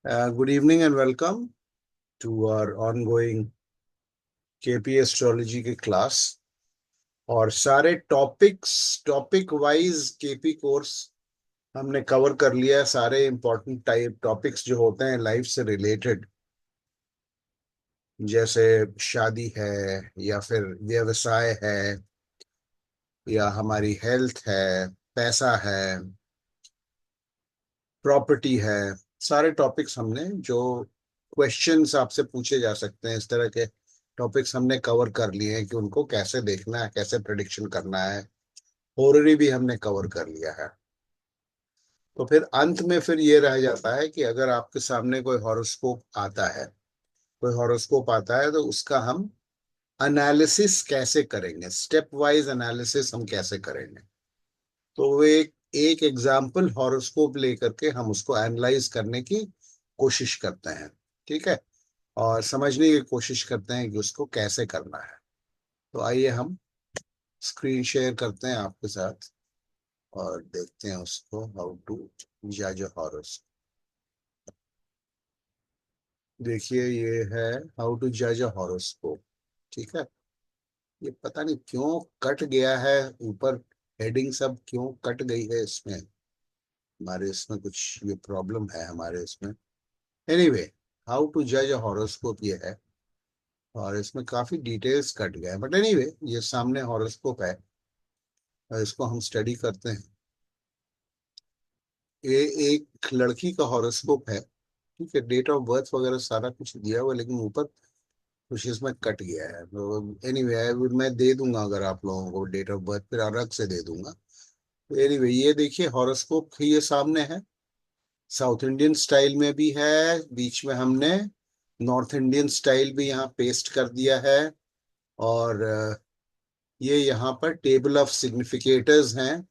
Good evening and welcome to our ongoing KP astrology के class. और सारे topic wise KP course हमने cover कर लिया है। सारे इंपॉर्टेंट टाइप टॉपिक्स जो होते हैं लाइफ से रिलेटेड, जैसे शादी है या फिर व्यवसाय है या हमारी हेल्थ है, पैसा है, प्रॉपर्टी है। सारे टॉपिक्स हमने जो क्वेश्चंस आपसे पूछे जा सकते हैं, इस तरह के टॉपिक्स हमने कवर कर लिए हैं कि उनको कैसे देखना है, कैसे प्रिडिक्शन करना है। होररी भी हमने कवर कर लिया है। तो फिर अंत में फिर ये रह जाता है कि अगर आपके सामने कोई हॉरोस्कोप आता है तो उसका हम एनालिसिस कैसे करेंगे, स्टेप वाइज एनालिसिस हम कैसे करेंगे। तो वो एक एग्जाम्पल हॉरोस्कोप लेकर के हम उसको एनालाइज करने की कोशिश करते हैं। ठीक है, और समझने की कोशिश करते हैं कि उसको कैसे करना है। तो आइए हम स्क्रीन शेयर करते हैं आपके साथ और देखते हैं उसको, हाउ टू जज अ हॉरोस्कोप। देखिए, ये है हाउ टू जज अ हॉरोस्कोप। ठीक है, ये पता नहीं क्यों कट गया है ऊपर, हेडिंग सब क्यों कट गई है इसमें। हमारे इसमें कुछ ये प्रॉब्लम है हमारे इसमें। एनीवे, हाउ टू जज अ हॉरोस्कोप ये है, और इसमें काफी डिटेल्स कट गए हैं, बट एनीवे ये सामने हॉरोस्कोप है और इसको हम स्टडी करते हैं। ये एक लड़की का हॉरोस्कोप है। ठीक है, डेट ऑफ बर्थ वगैरह सारा कुछ दिया हुआ है, लेकिन ऊपर कुछ इसमें कट गया है। तो एनीवे मैं दे दूंगा, अगर आप लोगों को डेट ऑफ बर्थ फिर अलग से दे दूंगा। तो एनीवे ये देखिए हॉरोस्कोप ये सामने है। साउथ इंडियन स्टाइल में भी है, बीच में हमने नॉर्थ इंडियन स्टाइल भी यहाँ पेस्ट कर दिया है। और ये यहाँ पर टेबल ऑफ सिग्निफिकेटर्स हैं।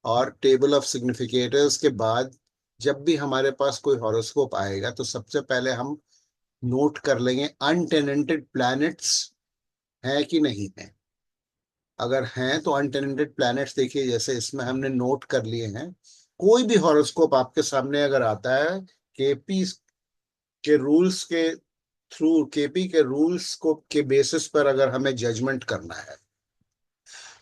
और टेबल ऑफ सिग्निफिकेटर्स के बाद जब भी हमारे पास कोई हॉरोस्कोप आएगा तो सबसे पहले हम नोट कर लेंगे अनटेनेंटेड प्लैनेट्स हैं कि नहीं है। अगर हैं तो अनटेनेंटेड प्लैनेट्स देखिए, जैसे इसमें हमने नोट कर लिए हैं। कोई भी हॉरोस्कोप आपके सामने अगर आता है, केपी के रूल्स के थ्रू, केपी के रूल्स को के बेसिस पर अगर हमें जजमेंट करना है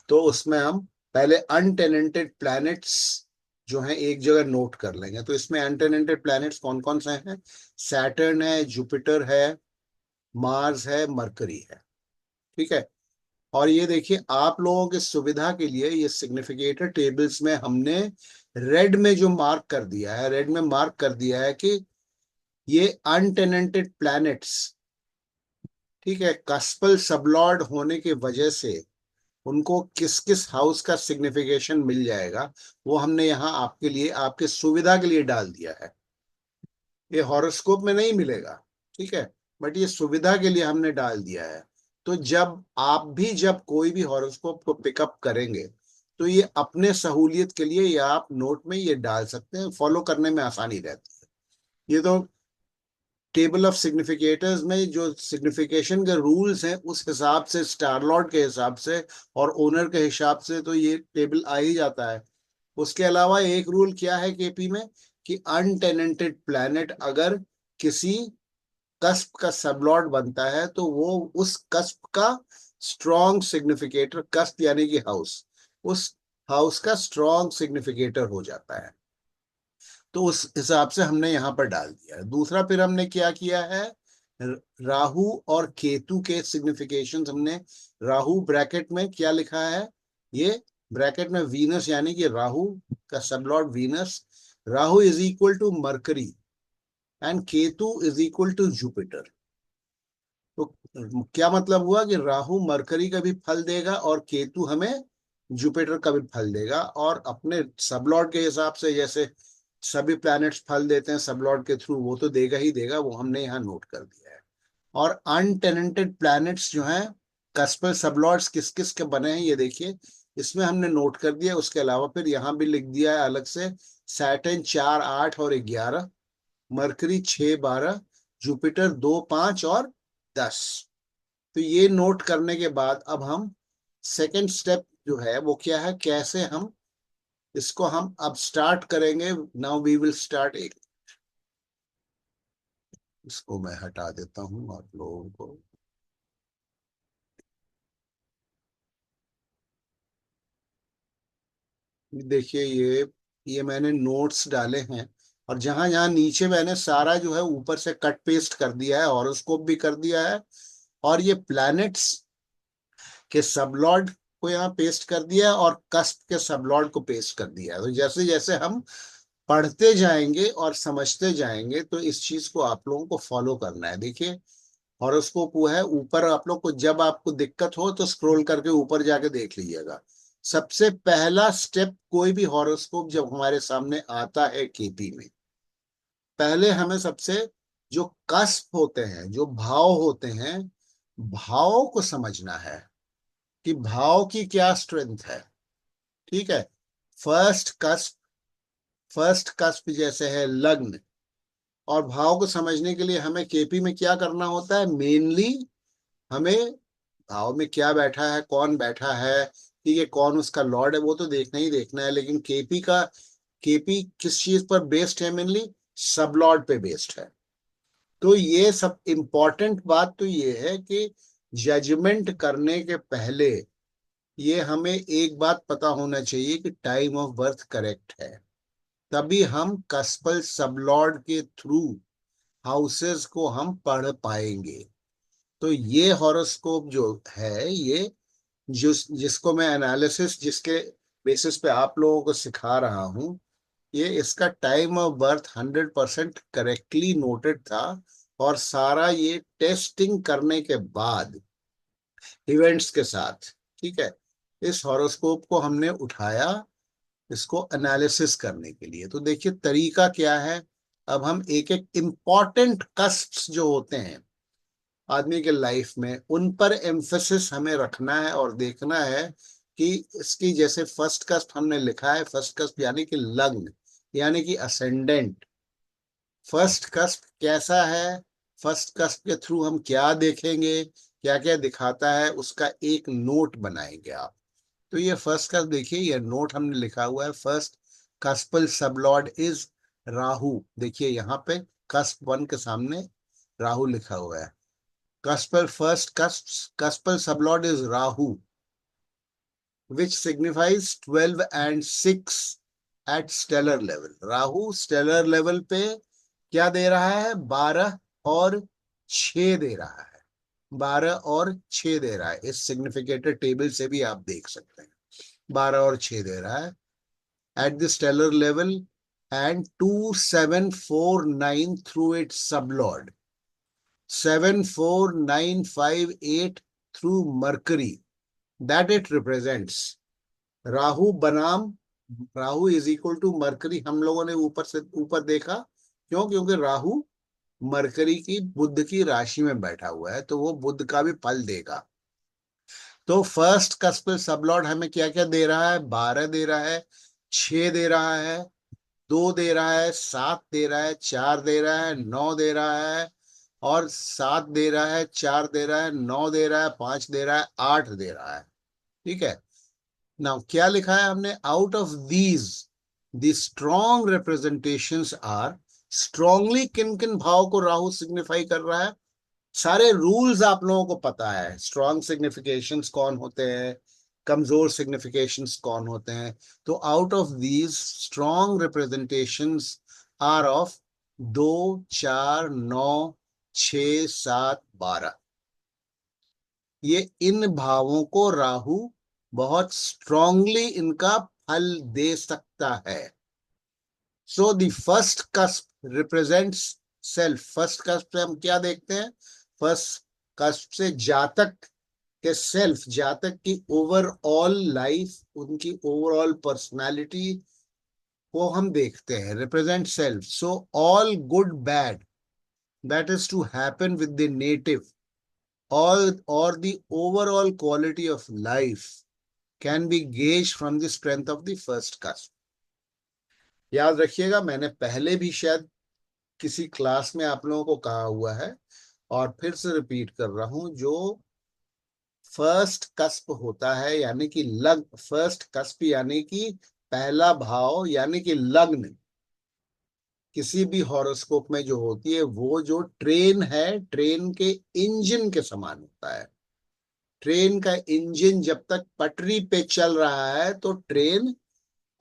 तो उसमें हम पहले अनटेनेंटेड प्लैनेट्स जो हैं एक जगह नोट कर लेंगे। तो इसमें अनटेनेंटेड प्लैनेट्स कौन कौन से हैं? सैटर्न है, जुपिटर है, मार्स है, मरकरी है। ठीक है, और ये देखिए आप लोगों की सुविधा के लिए ये सिग्निफिकेटर टेबल्स में हमने रेड में जो मार्क कर दिया है, रेड में मार्क कर दिया है कि ये अनटेनेंटेड प्लैनेट्स, ठीक है, कस्पल सबलॉर्ड होने की वजह से उनको किस किस हाउस का सिग्निफिकेशन मिल जाएगा, वो हमने यहाँ आपके लिए, आपके सुविधा के लिए डाल दिया है। ये हॉरोस्कोप में नहीं मिलेगा, ठीक है, बट ये सुविधा के लिए हमने डाल दिया है। तो जब कोई भी हॉरोस्कोप को पिकअप करेंगे तो ये अपने सहूलियत के लिए या आप नोट में ये डाल सकते हैं, फॉलो करने में आसानी रहती है। ये तो टेबल ऑफ सिग्निफिकेटर्स में जो सिग्निफिकेशन के रूल्स हैं उस हिसाब से, स्टार लॉर्ड के हिसाब से और ओनर के हिसाब से तो ये टेबल आ ही जाता है। उसके अलावा एक रूल क्या है केपी में, कि अनटेनेंटेड प्लैनेट अगर किसी कस्प का सबलॉर्ड बनता है तो वो उस कस्प का स्ट्रॉन्ग सिग्निफिकेटर, कस्प यानी कि हाउस, उस हाउस का स्ट्रॉन्ग सिग्निफिकेटर हो जाता है। तो उस हिसाब से हमने यहाँ पर डाल दिया है। दूसरा फिर हमने क्या किया है, राहु और केतु के सिग्निफिकेशन हमने, राहु ब्रैकेट में क्या लिखा है, ये ब्रैकेट में वीनस यानी कि राहु का sub lord Venus, Rahu is equal to Mercury and Ketu is equal to Jupiter. तो क्या मतलब हुआ कि राहु मरकरी का भी फल देगा और केतु हमें जुपिटर का भी फल देगा। और अपने सबलॉर्ड के हिसाब से, जैसे सभी प्लैनेट्स फल देते हैं सबलॉर्ड के थ्रू, वो तो देगा ही देगा, वो हमने यहाँ नोट कर दिया है। और अनटेनेंटेड प्लैनेट्स जो हैं, कस्पर सबलॉर्ड्स किस किस के बने हैं ये देखिए, इसमें हमने नोट कर दिया। उसके अलावा फिर यहाँ भी लिख दिया है अलग से, सैटर्न 4, 8 और 11, मरकरी 6, 12, जुपिटर 2, 5 और 10। तो ये नोट करने के बाद अब हम सेकेंड स्टेप जो है वो क्या है, कैसे हम इसको हम अब स्टार्ट करेंगे। Now we will start. इसको मैं हटा देता हूं आप लोगों को। देखिए ये मैंने नोट्स डाले हैं, और जहां जहां नीचे मैंने सारा जो है ऊपर से कट पेस्ट कर दिया है, हॉरोस्कोप भी कर दिया है, और ये प्लैनेट्स के सबलॉर्ड को यहाँ पेस्ट कर दिया है, और कस्प के सबलॉर्ड को पेस्ट कर दिया है। तो जैसे जैसे हम पढ़ते जाएंगे और समझते जाएंगे, तो इस चीज को आप लोगों को फॉलो करना है। देखिए हॉरोस्कोप वो है ऊपर, आप लोग को जब आपको दिक्कत हो तो स्क्रॉल करके ऊपर जाके देख लीजिएगा। सबसे पहला स्टेप कोई भी हॉरोस्कोप जब हमारे सामने आता है केपी में, पहले हमें सबसे जो कस्प होते हैं, जो भाव होते हैं, भावों को समझना है कि भाव की क्या स्ट्रेंथ है। ठीक है। फर्स्ट कस्प, फर्स्ट कस्प जैसे है लग्न, और भाव को समझने के लिए हमें केपी में क्या करना होता है, मेनली हमें भाव में क्या बैठा है, कौन बैठा है, ठीक है, कौन उसका लॉर्ड है, वो तो देखना ही देखना है, लेकिन केपी किस चीज पर बेस्ड है, मेनली सब लॉर्ड पे बेस्ड है। तो ये सब इंपॉर्टेंट बात तो ये है कि जजमेंट करने के पहले ये हमें एक बात पता होना चाहिए कि टाइम ऑफ बर्थ करेक्ट है, तभी हम कस्पल सबलॉर्ड के थ्रू हाउसेस को हम पढ़ पाएंगे। तो ये हॉरोस्कोप जो है, ये जिसको मैं एनालिसिस जिसके बेसिस पे आप लोगों को सिखा रहा हूं, ये इसका time of birth 100% correctly noted था, और सारा ये टेस्टिंग करने के बाद इवेंट्स के साथ। ठीक है। इस हॉरोस्कोप को हमने उठाया इसको एनालिसिस करने के लिए। तो देखिए तरीका क्या है, अब हम एक एक इम्पॉर्टेंट कस्प्स जो होते हैं आदमी के लाइफ में, उन पर एम्फेसिस हमें रखना है और देखना है कि इसकी, जैसे फर्स्ट कस्प हमने लिखा है, फर्स्ट कस्प यानी कि लग्न, यानी कि असेंडेंट। फर्स्ट कस्प कैसा है, फर्स्ट कस्प के थ्रू हम क्या देखेंगे, क्या क्या दिखाता है, उसका एक नोट बनाएंगे आप। तो ये फर्स्ट कस्प देखिए, ये नोट हमने लिखा हुआ है, first cuspal sublord is Rahu. देखिए यहाँ पे कस्प वन के सामने राहु लिखा हुआ है। Cuspal first cuspal sublord is Rahu, which signifies 12 and 6 at stellar level. Rahu stellar level पे क्या दे रहा है, 12 और 6 दे रहा है, 12 और 6 दे रहा है। इस सिग्निफिकेटेड टेबल से भी आप देख सकते हैं, 12 और 6 दे रहा है at the stellar level, and 2749 through its sublord, 74958 through Mercury, that it represents Rahu बनाम, Rahu is equal to Mercury. हम लोगों ने ऊपर से ऊपर देखा, क्यों, क्योंकि राहु मरकरी की बुध की राशि में बैठा हुआ है, तो वो बुध का भी फल देगा। तो फर्स्ट कस्प सबलॉर्ड हमें क्या क्या दे रहा है, 12 दे रहा है, 6 दे रहा है, 2 दे रहा है, 7 दे रहा है, 4 दे रहा है, 9 दे रहा है, और 7 दे रहा है, 4 दे रहा है, 9 दे रहा है, 5 दे रहा है, 8 दे रहा है। ठीक है। नाउ क्या लिखा है हमने, out of these the strong representations are, strongly किन किन भाव को राहु सिग्निफाई कर रहा है, सारे रूल्स आप लोगों को पता है, स्ट्रॉन्ग सिग्निफिकेशंस कौन होते हैं, कमजोर सिग्निफिकेशंस कौन होते हैं। तो out of these strong representations are of 2, 4, 9, 6, 7, 12, ये इन भावों को राहु बहुत स्ट्रांगली इनका फल दे सकता है। So the first cusp represents self. First cusp से हम क्या देखते हैं, फर्स्ट कस्प से जातक के सेल्फ, जातक की ओवरऑल लाइफ, उनकी ओवरऑल पर्सनालिटी को हम देखते हैं, represent self. So all good bad that is to happen with the native, all or the overall quality of life can be gauged from the strength of the first cusp. याद रखिएगा, मैंने पहले भी शायद किसी क्लास में आप लोगों को कहा हुआ है, और फिर से रिपीट कर रहा हूं, जो फर्स्ट कस्प होता है, यानी कि फर्स्ट कस्प यानी कि पहला भाव, यानी कि लग्न किसी भी हॉरोस्कोप में जो होती है वो जो ट्रेन है, ट्रेन के इंजन के समान होता है। ट्रेन का इंजन जब तक पटरी पे चल रहा है तो ट्रेन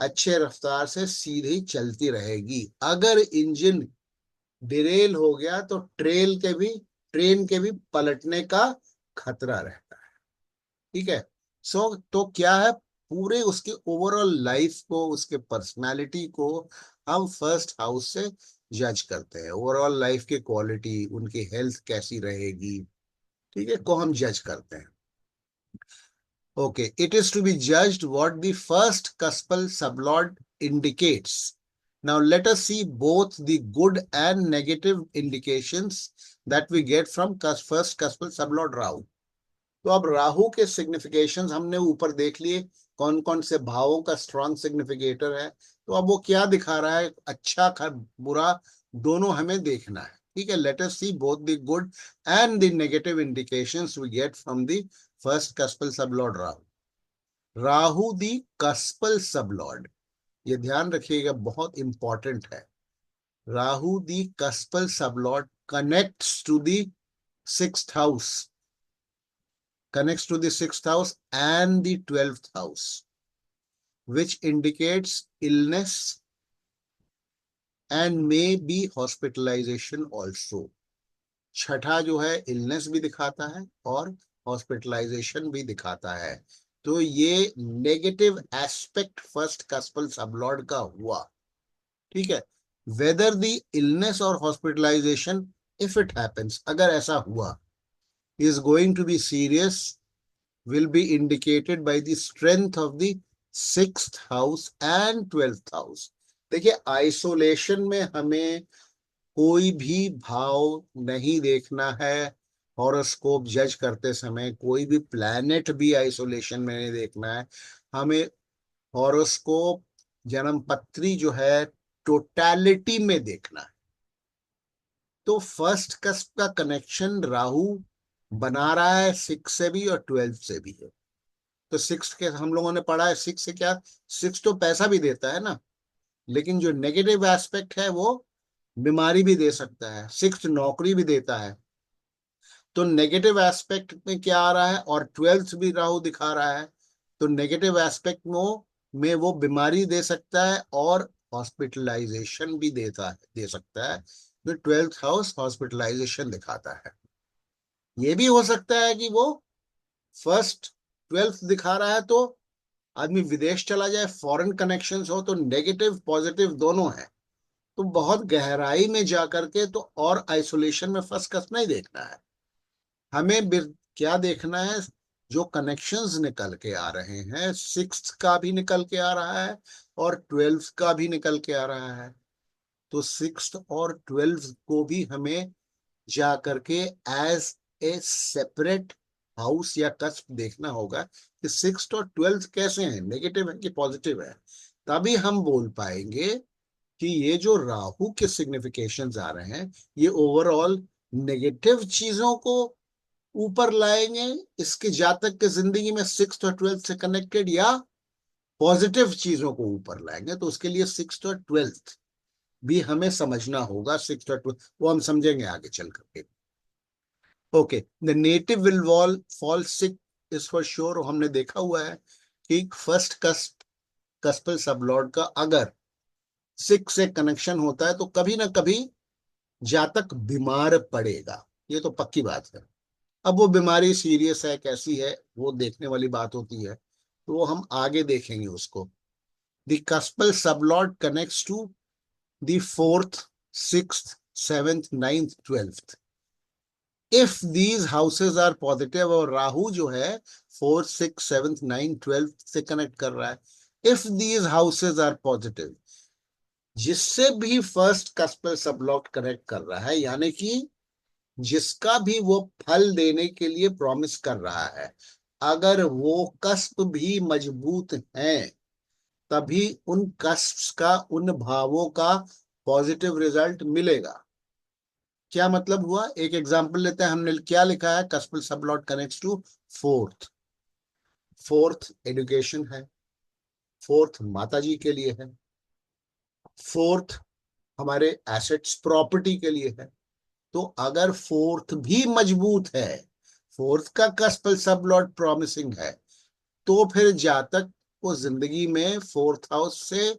अच्छे रफ्तार से सीधी चलती रहेगी। अगर इंजन डिरेल हो गया तो ट्रेन के भी पलटने का खतरा रहता है। ठीक है। तो क्या है, पूरे उसके ओवरऑल लाइफ को, उसके पर्सनालिटी को हम फर्स्ट हाउस से जज करते हैं। ओवरऑल लाइफ की क्वालिटी, उनकी हेल्थ कैसी रहेगी, ठीक है, को हम जज करते हैं। Okay, it is to be judged what the first cuspal sublord indicates. Now let us see both the good and negative indications that we get from first cuspal sublord Rahu. तो अब राहु के सिग्निफिकेशंस हमने ऊपर देख लिए, कौन कौन से भावों का स्ट्रॉन्ग सिग्निफिकेटर है। तो अब वो क्या दिखा रहा है, अच्छा बुरा दोनों हमें देखना है। ठीक है, let us see both the good and the negative indications we get from the first cuspal sublord Rahu. Rahu the cuspal sublord, ये ध्यान रखिएगा, बहुत इंपॉर्टेंट है। Rahu the cuspal sublord connects to the sixth house, connects to the sixth house and the 12th house, which indicates illness and may be hospitalization also. छठा जो है illness भी दिखाता है और हॉस्पिटलाइजेशन भी दिखाता है। तो ये negative aspect first cuspal sub lord का हुआ। ठीक है, वेदर द इलनेस और हॉस्पिटलाइजेशन, इफ इट हैपेंस, अगर ऐसा हुआ, is going to be serious, will be indicated by the strength of the sixth house and 12th house. देखिए, आइसोलेशन में हमें कोई भी भाव नहीं देखना है। हॉरोस्कोप जज करते समय कोई भी प्लैनेट भी आइसोलेशन में नहीं देखना है हमें। हॉरोस्कोप जन्म पत्री जो है टोटैलिटी में देखना है। तो फर्स्ट कस्प का कनेक्शन राहु बना रहा है 6 से भी और 12 से भी है। तो 6 के हम लोगों ने पढ़ा है, 6 से क्या, 6 तो पैसा भी देता है ना, लेकिन जो नेगेटिव एस्पेक्ट है वो बीमारी भी दे सकता है, 6 नौकरी भी देता है। तो नेगेटिव एस्पेक्ट में क्या आ रहा है, और 12th भी राहु दिखा रहा है, तो नेगेटिव एस्पेक्ट में वो बीमारी दे सकता है और हॉस्पिटलाइजेशन भी दे सकता है। तो 12th हाउस हॉस्पिटलाइजेशन दिखाता है। ये भी हो सकता है कि वो फर्स्ट 12th दिखा रहा है तो आदमी विदेश चला जाए, फॉरेन कनेक्शंस हो, तो नेगेटिव पॉजिटिव दोनों है। तो बहुत गहराई में जाकर के तो और आइसोलेशन में फंस कस नहीं देखना है हमें। क्या देखना है, जो कनेक्शंस निकल के आ रहे हैं, 6th का भी निकल के आ रहा है और 12th का भी निकल के आ रहा है। तो 6th और 12th को भी हमें जा करके एज ए सेपरेट हाउस या कस्प देखना होगा कि 6th और 12th कैसे हैं, नेगेटिव है कि पॉजिटिव है। तभी हम बोल पाएंगे कि ये जो राहु के सिग्निफिकेशंस आ रहे हैं ये ओवरऑल नेगेटिव चीजों को ऊपर लाएंगे इसके जातक के जिंदगी में 6th और 12th से कनेक्टेड, या पॉजिटिव चीजों को ऊपर लाएंगे। तो उसके लिए 6th और 12th भी हमें समझना होगा। 6th और 12th वो हम समझेंगे आगे चल करके। Okay, the native will fall sick is for sure. हमने देखा हुआ है कि फर्स्ट कस्पल सबलॉर्ड का अगर 6 से कनेक्शन होता है तो कभी ना कभी जातक बीमार पड़ेगा, ये तो पक्की बात है। अब वो बीमारी सीरियस है कैसी है वो देखने वाली बात होती है, तो वो हम आगे देखेंगे उसको। The cuspal sublord connects to the 4th 6th 7th 9th 12th। If these houses are positive, और राहु जो है 4th 6th 7th 9th 12th से कनेक्ट कर रहा है, if these houses are positive, जिससे भी फर्स्ट कस्पल सबलॉर्ड कनेक्ट कर रहा है, यानी कि जिसका भी वो फल देने के लिए प्रॉमिस कर रहा है, अगर वो कस्प भी मजबूत हैं तभी उन कस्प्स का, उन भावों का पॉजिटिव रिजल्ट मिलेगा। क्या मतलब हुआ, एक एग्जांपल लेते हैं। हमने क्या लिखा है, cuspal sublord connects to 4th। 4th education है, 4th माता जी के लिए है, 4th हमारे एसेट्स प्रॉपर्टी के लिए है। तो अगर फोर्थ भी मजबूत है, फोर्थ का कस्पल सब लॉर्ड प्रॉमिसिंग है, तो फिर जातक को जिंदगी में फोर्थ हाउस से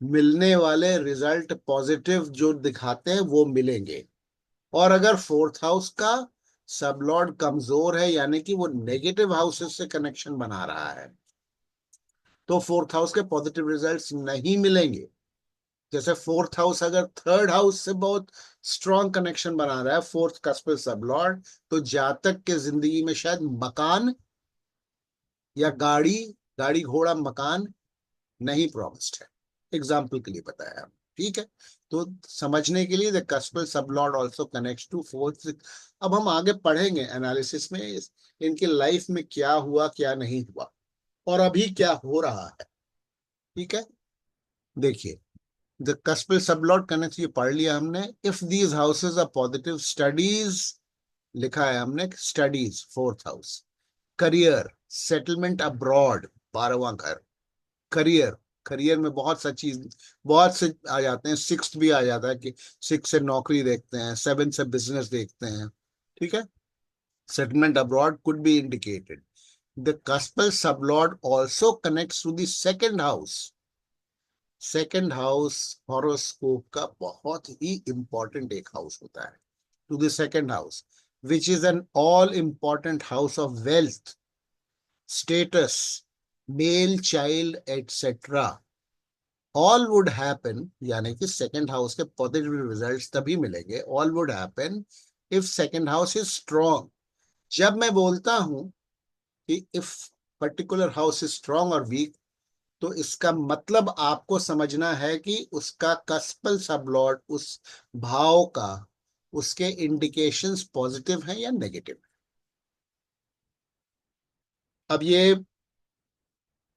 मिलने वाले रिजल्ट पॉजिटिव जो दिखाते हैं वो मिलेंगे। और अगर फोर्थ हाउस का सब लॉर्ड कमजोर है, यानी कि वो नेगेटिव हाउसेस से कनेक्शन बना रहा है, तो फोर्थ हाउस के पॉजिटिव रिजल्ट्स नहीं मिलेंगे। जैसे फोर्थ हाउस अगर थर्ड हाउस से बहुत स्ट्रॉन्ग कनेक्शन बना रहा है, फोर्थ कस्पल सब लॉर्ड, तो जातक के जिंदगी में शायद मकान या गाड़ी, गाड़ी घोड़ा मकान नहीं प्रॉमिस्ड है। एग्जाम्पल के लिए बताया, ठीक है। तो समझने के लिए the cuspal sub lord also connects to fourth. अब हम आगे पढ़ेंगे एनालिसिस में इनकी लाइफ में क्या हुआ क्या नहीं हुआ और अभी क्या हो रहा है, ठीक है। देखिए, the cuspal sub Lord connect, ये पढ़ लिया हमने। If these houses are positive, studies लिखा है हमने, studies fourth house. Career, settlement abroad 12वां घर। करियर, करियर में बहुत सा चीज, बहुत से आ जाते हैं। सिक्स भी आ जाता है कि सिक्स से नौकरी देखते हैं, सेवन से बिजनेस देखते हैं, ठीक है। Settlement abroad could be indicated. The cuspal sub lord also connects to the second house. Second house horoscope का बहुत ही इंपॉर्टेंट एक हाउस होता है। To the second house, which is an all important house of wealth, status, male child etcetera. All would happen, यानी कि second house के positive results तभी मिलेंगे, all would happen if second house is strong. जब मैं बोलता हूं कि if particular house is strong और वीक, तो इसका मतलब आपको समझना है कि उसका कस्पल सबलॉर्ड, उस भाव का, उसके इंडिकेशंस पॉजिटिव हैं या नेगेटिव। अब ये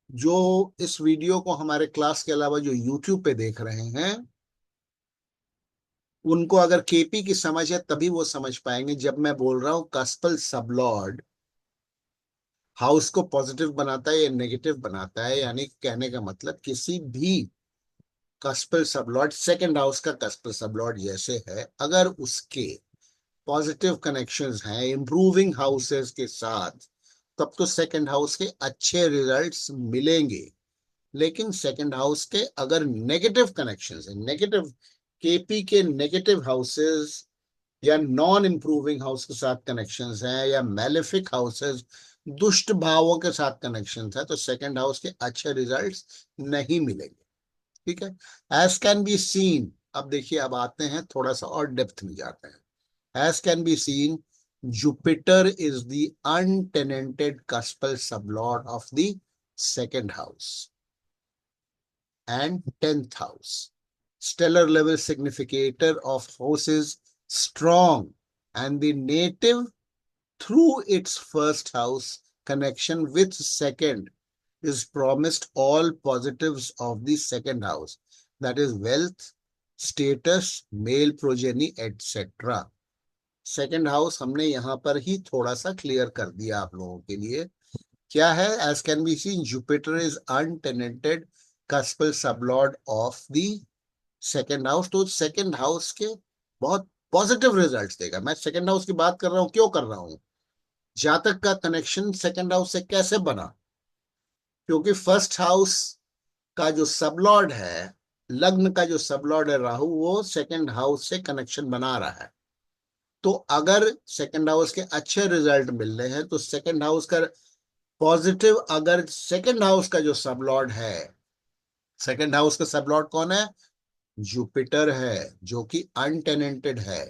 जो इस वीडियो को हमारे क्लास के अलावा जो यूट्यूब पे देख रहे हैं, उनको अगर केपी की समझ है तभी वो समझ पाएंगे जब मैं बोल रहा हूं कस्पल सबलॉर्ड हाउस को पॉजिटिव बनाता है या नेगेटिव बनाता है। यानी कहने का मतलब, किसी भी कस्पल सबलॉर्ड, सेकंड हाउस का कस्पल सबलॉर्ड जैसे है, अगर उसके पॉजिटिव कनेक्शंस हैं इंप्रूविंग हाउसेस के साथ, तब तो सेकंड हाउस के अच्छे रिजल्ट्स मिलेंगे। लेकिन सेकंड हाउस के अगर नेगेटिव कनेक्शंस हैं, नेगेटिव, केपी के नेगेटिव हाउसेस या नॉन इंप्रूविंग हाउस के साथ कनेक्शंस हैं, या मैलेफिक हाउसेस, दुष्ट भावों के साथ कनेक्शंस है, तो सेकंड हाउस के अच्छे रिजल्ट्स नहीं मिलेंगे, ठीक है। एज कैन बी सीन, अब देखिए, अब आते हैं थोड़ा सा और डेप्थ में जाते हैं। As can be seen, Jupiter is the untenanted cuspal sublord of the second house and 10th house. Stellar level significator of houses strong, and the native through its first house connection with second is promised all positives of the second house, that is wealth, status, male progeny, etc. Second house हमने यहां पर ही थोड़ा सा clear कर दिया आप लोगों के लिए। क्या है? As can be seen, Jupiter is untenanted cuspal sublord of the second house. तो सेकेंड हाउस के बहुत पॉजिटिव रिजल्ट्स देगा। मैं सेकेंड हाउस की बात कर रहा हूं, क्यों कर रहा हूं? जातक का कनेक्शन सेकेंड हाउस से कैसे बना? क्योंकि फर्स्ट हाउस का जो सबलॉर्ड है, लग्न का जो सबलॉर्ड है राहु, वो सेकेंड हाउस से कनेक्शन बना रहा है। तो अगर सेकंड हाउस के अच्छे रिजल्ट मिल रहे हैं, तो सेकंड हाउस का पॉजिटिव, अगर सेकंड हाउस का जो सबलॉर्ड है, सेकंड हाउस का सबलॉर्ड कौन है? जुपिटर है, जो कि अनटेनेंटेड है।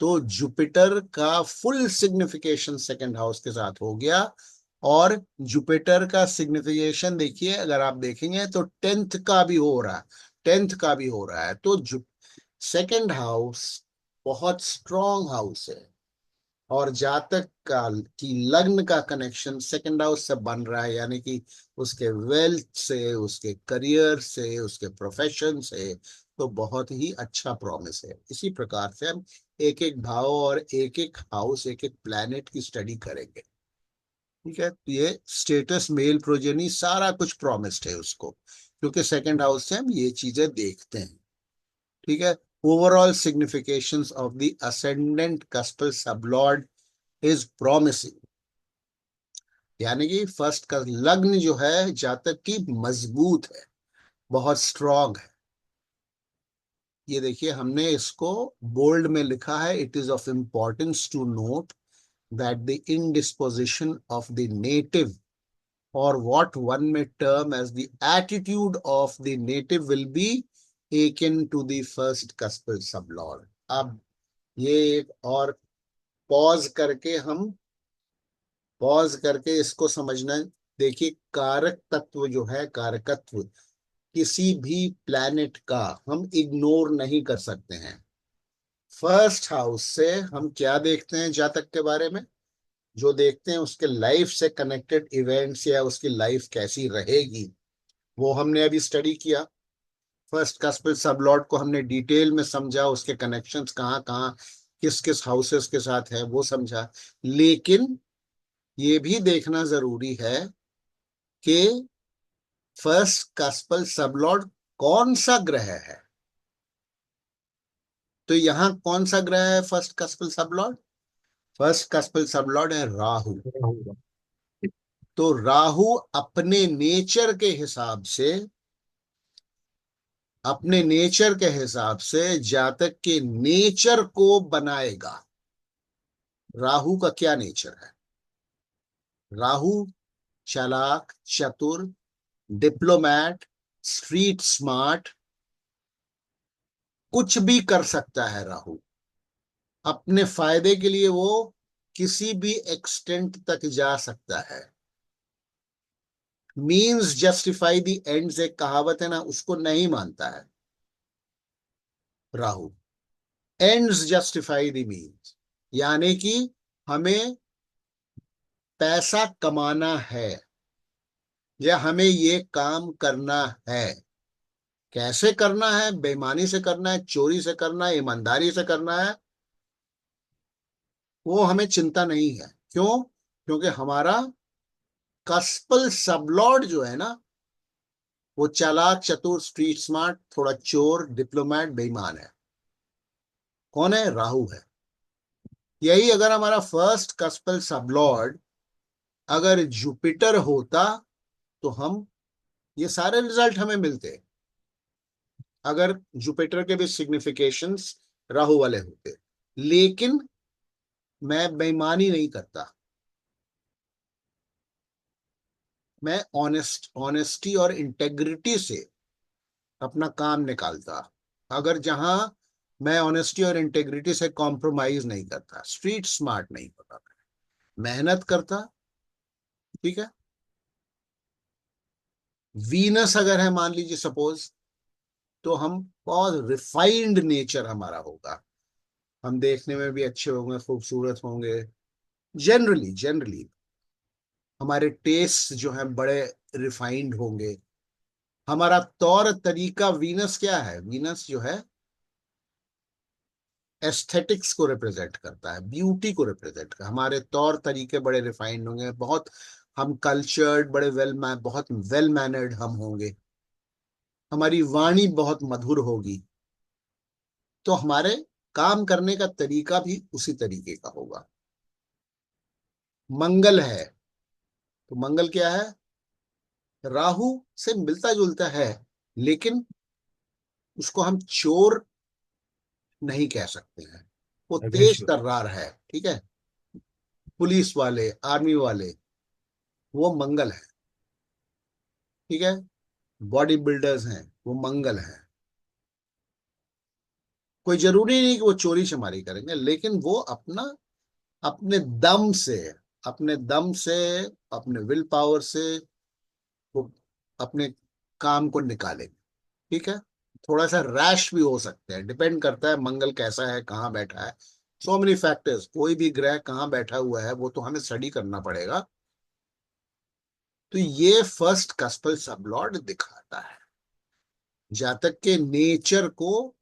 तो जुपिटर का फुल सिग्निफिकेशन सेकंड हाउस के साथ हो गया। और जुपिटर का सिग्निफिकेशन देखिए, अगर आप देखेंगे तो टेंथ का भी हो रहा है, टेंथ का भी हो रहा है। तो सेकंड हाउस बहुत स्ट्रॉन्ग हाउस है। और जातक का की लग्न का कनेक्शन सेकंड हाउस से बन रहा है, यानी कि उसके वेल्थ से, उसके करियर से, उसके प्रोफेशन से, तो बहुत ही अच्छा प्रॉमिस है। इसी प्रकार से हम एक एक भाव और एक एक हाउस, एक एक प्लैनेट की स्टडी करेंगे, ठीक है। तो ये स्टेटस, मेल प्रोजेनी, सारा कुछ प्रॉमिस्ड है उसको, क्योंकि सेकंड हाउस से हम ये चीजें देखते हैं, ठीक है। Overall significations of the ascendant कस्पल sublord is promising, यानी कि फर्स्ट का लग्न जो है जातक की मजबूत है, बहुत स्ट्रांग है। ये देखिए हमने इसको बोल्ड में लिखा है, it is of importance to note that the indisposition of the native, or what one may term as the attitude of the native, will be akin to the first cuspal sublord. अब ये एक और pause करके इसको समझना। देखिए कारक तत्व जो है, कारकत्व किसी भी प्लैनेट का हम इग्नोर नहीं कर सकते हैं। फर्स्ट हाउस से हम क्या देखते हैं जातक के बारे में, जो देखते हैं उसके लाइफ से कनेक्टेड इवेंट्स या उसकी लाइफ कैसी रहेगी, वो हमने अभी स्टडी किया। फर्स्ट कस्पल सबलॉर्ड को हमने डिटेल में समझा, उसके कनेक्शंस कहाँ कहाँ किस किस हाउसेस के साथ है वो समझा। लेकिन ये भी देखना जरूरी है कि फर्स्ट कस्पल सबलॉर्ड कौन सा ग्रह है। तो यहां कौन सा ग्रह है first cuspal sublord? First cuspal sublord है राहु। तो राहु अपने नेचर के हिसाब से जातक के नेचर को बनाएगा। राहु का क्या नेचर है? राहु चालाक, चतुर, डिप्लोमैट, स्ट्रीट स्मार्ट, कुछ भी कर सकता है राहु। अपने फायदे के लिए वो किसी भी एक्सटेंट तक जा सकता है। मीन्स जस्टिफाई द एंड्स, एक कहावत है ना, उसको नहीं मानता है Rahu. Ends justify the means, यानी कि हमें पैसा कमाना है या हमें ये काम करना है। कैसे करना है? बेईमानी से करना है, चोरी से करना है, ईमानदारी से करना है, वो हमें चिंता नहीं है। क्यों? क्योंकि हमारा कस्पल सबलॉर्ड जो है ना, वो चालाक, चतुर, स्ट्रीट स्मार्ट, थोड़ा चोर, डिप्लोमैट, बेईमान है। कौन है? राहु है। यही अगर हमारा फर्स्ट कस्पल सबलॉर्ड अगर जुपिटर होता तो हम ये सारे रिजल्ट हमें मिलते, अगर जुपिटर के भी सिग्निफिकेशंस राहु वाले होते। लेकिन मैं बेईमानी नहीं करता, मैं ऑनेस्टी और इंटेग्रिटी से अपना काम निकालता। अगर जहां मैं ऑनेस्टी और इंटेग्रिटी से कॉम्प्रोमाइज नहीं करता, स्ट्रीट स्मार्ट नहीं होता, मेहनत करता, ठीक है। वीनस अगर है मान लीजिए सपोज, तो हम बहुत रिफाइंड नेचर हमारा होगा, हम देखने में भी अच्छे होंगे, खूबसूरत होंगे। जनरली हमारे टेस्ट जो है बड़े रिफाइंड होंगे। हमारा तौर तरीका, वीनस क्या है? वीनस जो है एस्थेटिक्स को रिप्रेजेंट करता है, ब्यूटी को रिप्रेजेंट करता है। हमारे तौर तरीके बड़े रिफाइंड होंगे, बहुत हम कल्चर्ड, बड़े बहुत वेल मैनर्ड हम होंगे, हमारी वाणी बहुत मधुर होगी, तो हमारे काम करने का तरीका भी उसी तरीके का होगा। मंगल है, तो मंगल क्या है? राहु से मिलता जुलता है, लेकिन उसको हम चोर नहीं कह सकते हैं, वो तेज तर्रार है, ठीक है। पुलिस वाले, आर्मी वाले, वो मंगल है, ठीक है। बॉडी बिल्डर्स हैं, वो मंगल है। कोई जरूरी नहीं कि वो चोरी चमारी करेंगे, लेकिन वो अपने दम से अपने दम से अपने विल पावर से वो अपने काम को निकालेंगे, ठीक है। थोड़ा सा रैश भी हो सकते हैं, डिपेंड करता है मंगल कैसा है, कहाँ बैठा है। सो मेनी फैक्टर्स, कोई भी ग्रह कहाँ बैठा हुआ है वो तो हमें स्टडी करना पड़ेगा। तो ये फर्स्ट कस्पल सबलॉर्ड दिखाता है जातक के नेचर को,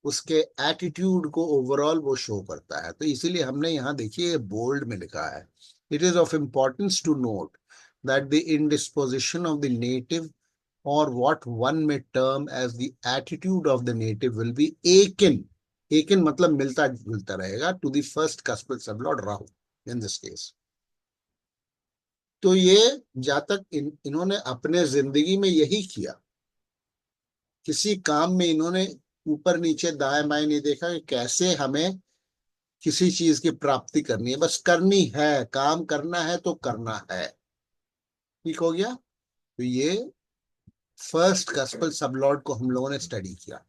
उसके एटीट्यूड को ओवरऑल वो शो करता है। तो इसीलिए हमने यहाँ देखिए बोल्ड में लिखा है, it is of importance to note that the indisposition of the native or what one may term as the attitude of the native will be akin. Akin मतलब मिलता जुलता रहेगा to the first cuspal sublord Rahu in this case. तो ये जहां तक इन्होंने अपने जिंदगी में यही किया, किसी काम में इन्होंने ऊपर नीचे दाएं बाएं नहीं देखा कि कैसे हमें किसी चीज की प्राप्ति करनी है, बस करनी है, काम करना है तो करना है। ठीक हो गया। तो ये फर्स्ट कस्पल सबलॉर्ड को हम लोगों ने स्टडी किया।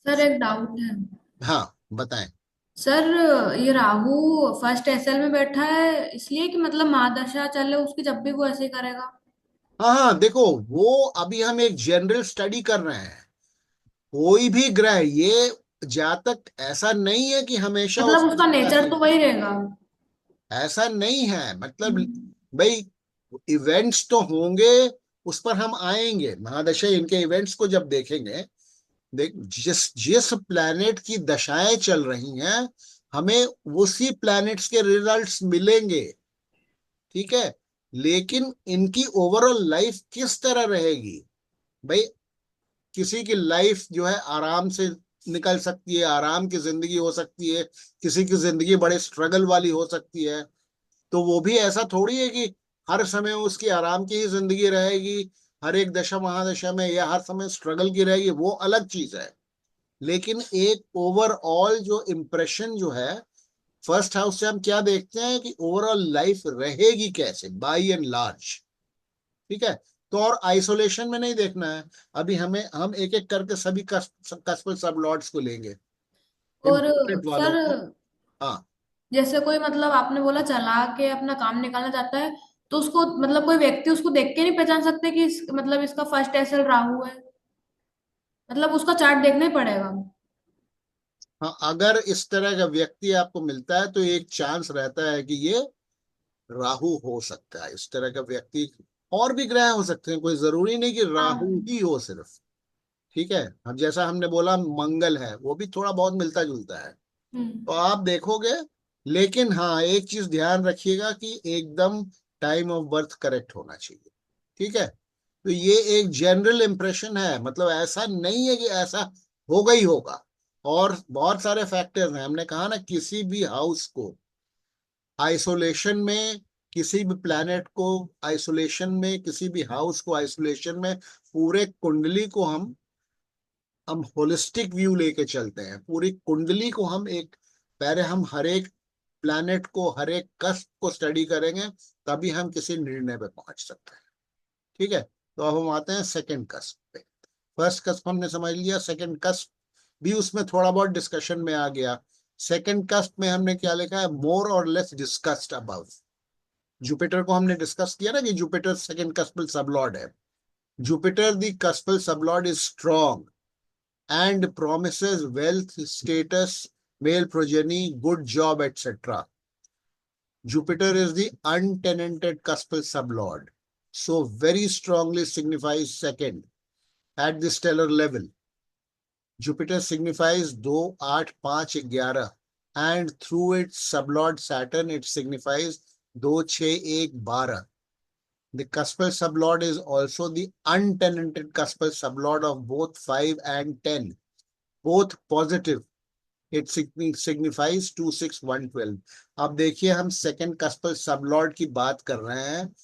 सर एक डाउट है। हाँ बताएं। सर ये राहु फर्स्ट एसएल में बैठा है इसलिए कि मतलब महादशा चले उसकी जब भी वो ऐसे ही करेगा? हाँ हाँ, देखो वो अभी हम एक जनरल स्टडी कर रहे हैं। कोई भी ग्रह ये जहां तक ऐसा नहीं है कि हमेशा मतलब उसका उसका नेचर तो वही रहेगा। ऐसा नहीं है, मतलब हम्म। भाई इवेंट्स तो होंगे, उस पर हम आएंगे। महादशा इनके इवेंट्स को जब देखेंगे, देख जिस जिस प्लैनेट की दशाएं चल रही हैं, हमें उसी प्लैनेट्स के रिजल्ट्स मिलेंगे। ठीक है। लेकिन इनकी ओवरऑल लाइफ किस तरह रहेगी भाई, किसी की लाइफ जो है आराम से निकल सकती है, आराम की जिंदगी हो सकती है, किसी की जिंदगी बड़े स्ट्रगल वाली हो सकती है। तो वो भी ऐसा थोड़ी है कि हर समय उसकी आराम की ही जिंदगी रहेगी, हर एक दशा महादशा में या हर समय स्ट्रगल की रहेगी, वो अलग चीज है। लेकिन एक ओवरऑल जो इम्प्रेशन जो है, फर्स्ट हाउस से हम क्या देखते हैं कि ओवरऑल लाइफ रहेगी कैसे बाई एंड लार्ज। ठीक है। तो और आइसोलेशन में नहीं देखना है। अभी हम एक एक करके सभी कस्पल सब लॉर्ड्स को लेंगे, और इंपॉर्टेंट वालों सर को। हाँ जैसे कोई मतलब आपने बोला चला के अपना काम निकालना चाहता है, तो उसको मतलब कोई व्यक्ति उसको देख के नहीं पहचान सकते कि मतलब इसका फर्स्ट एसएल राहु है? मतलब उसका चार्ट देखना ही पड़ेगा? हाँ, अगर इस तरह का व्यक्ति आपको मिलता है तो एक चांस रहता है कि ये राहु हो सकता है, इस तरह का व्यक्ति। और भी ग्रह हो सकते हैं, कोई जरूरी नहीं कि राहु हाँ। ही हो सिर्फ। ठीक है। अब जैसा हमने बोला मंगल है, वो भी थोड़ा बहुत मिलता जुलता है। तो हम्म। आप देखोगे। लेकिन हाँ, एक चीज ध्यान रखिएगा कि एकदम टाइम ऑफ बर्थ करेक्ट होना चाहिए। ठीक है। तो ये एक जनरल इंप्रेशन है, मतलब ऐसा नहीं है कि ऐसा होगा ही होगा। और बहुत सारे फैक्टर्स हैं, हमने कहा ना किसी भी हाउस को आइसोलेशन में, किसी भी प्लैनेट को आइसोलेशन में, किसी भी हाउस को आइसोलेशन में, पूरे कुंडली को हम होलिस्टिक व्यू लेके चलते हैं। पूरी कुंडली को हम एक, पहले हम हर एक प्लैनेट को, हर एक कस्प को स्टडी करेंगे, तभी हम किसी निर्णय पे पहुंच सकते हैं। ठीक है। तो अब हम आते हैं सेकंड कस्प पे। फर्स्ट कस्प हमने समझ लिया, सेकंड कस्प भी उसमें थोड़ा बहुत डिस्कशन में आ गया। सेकंड कस्प में हमने क्या लिखा है, मोर और लेस डिस्कस्ड अबव। जुपिटर को हमने डिस्कस किया ना कि जुपिटर सेकंड कस्पल सबलॉर्ड है। Jupiter the cuspal sublord is strong and promises wealth, status, male progeny, good job, etc. Jupiter is the untenanted cuspal sublord, so very strongly signifies second at the stellar level. Jupiter signifies 2, 8, 5, 11, and through its sublord Saturn, it signifies 2, 6, 1, 12. The cuspal sublord is also the untenanted cuspal sublord of both 5 and 10, both positive. It signifies 2, 6, 1, 12। अब देखिए, हम second कस्पल sublord की बात कर रहे हैं।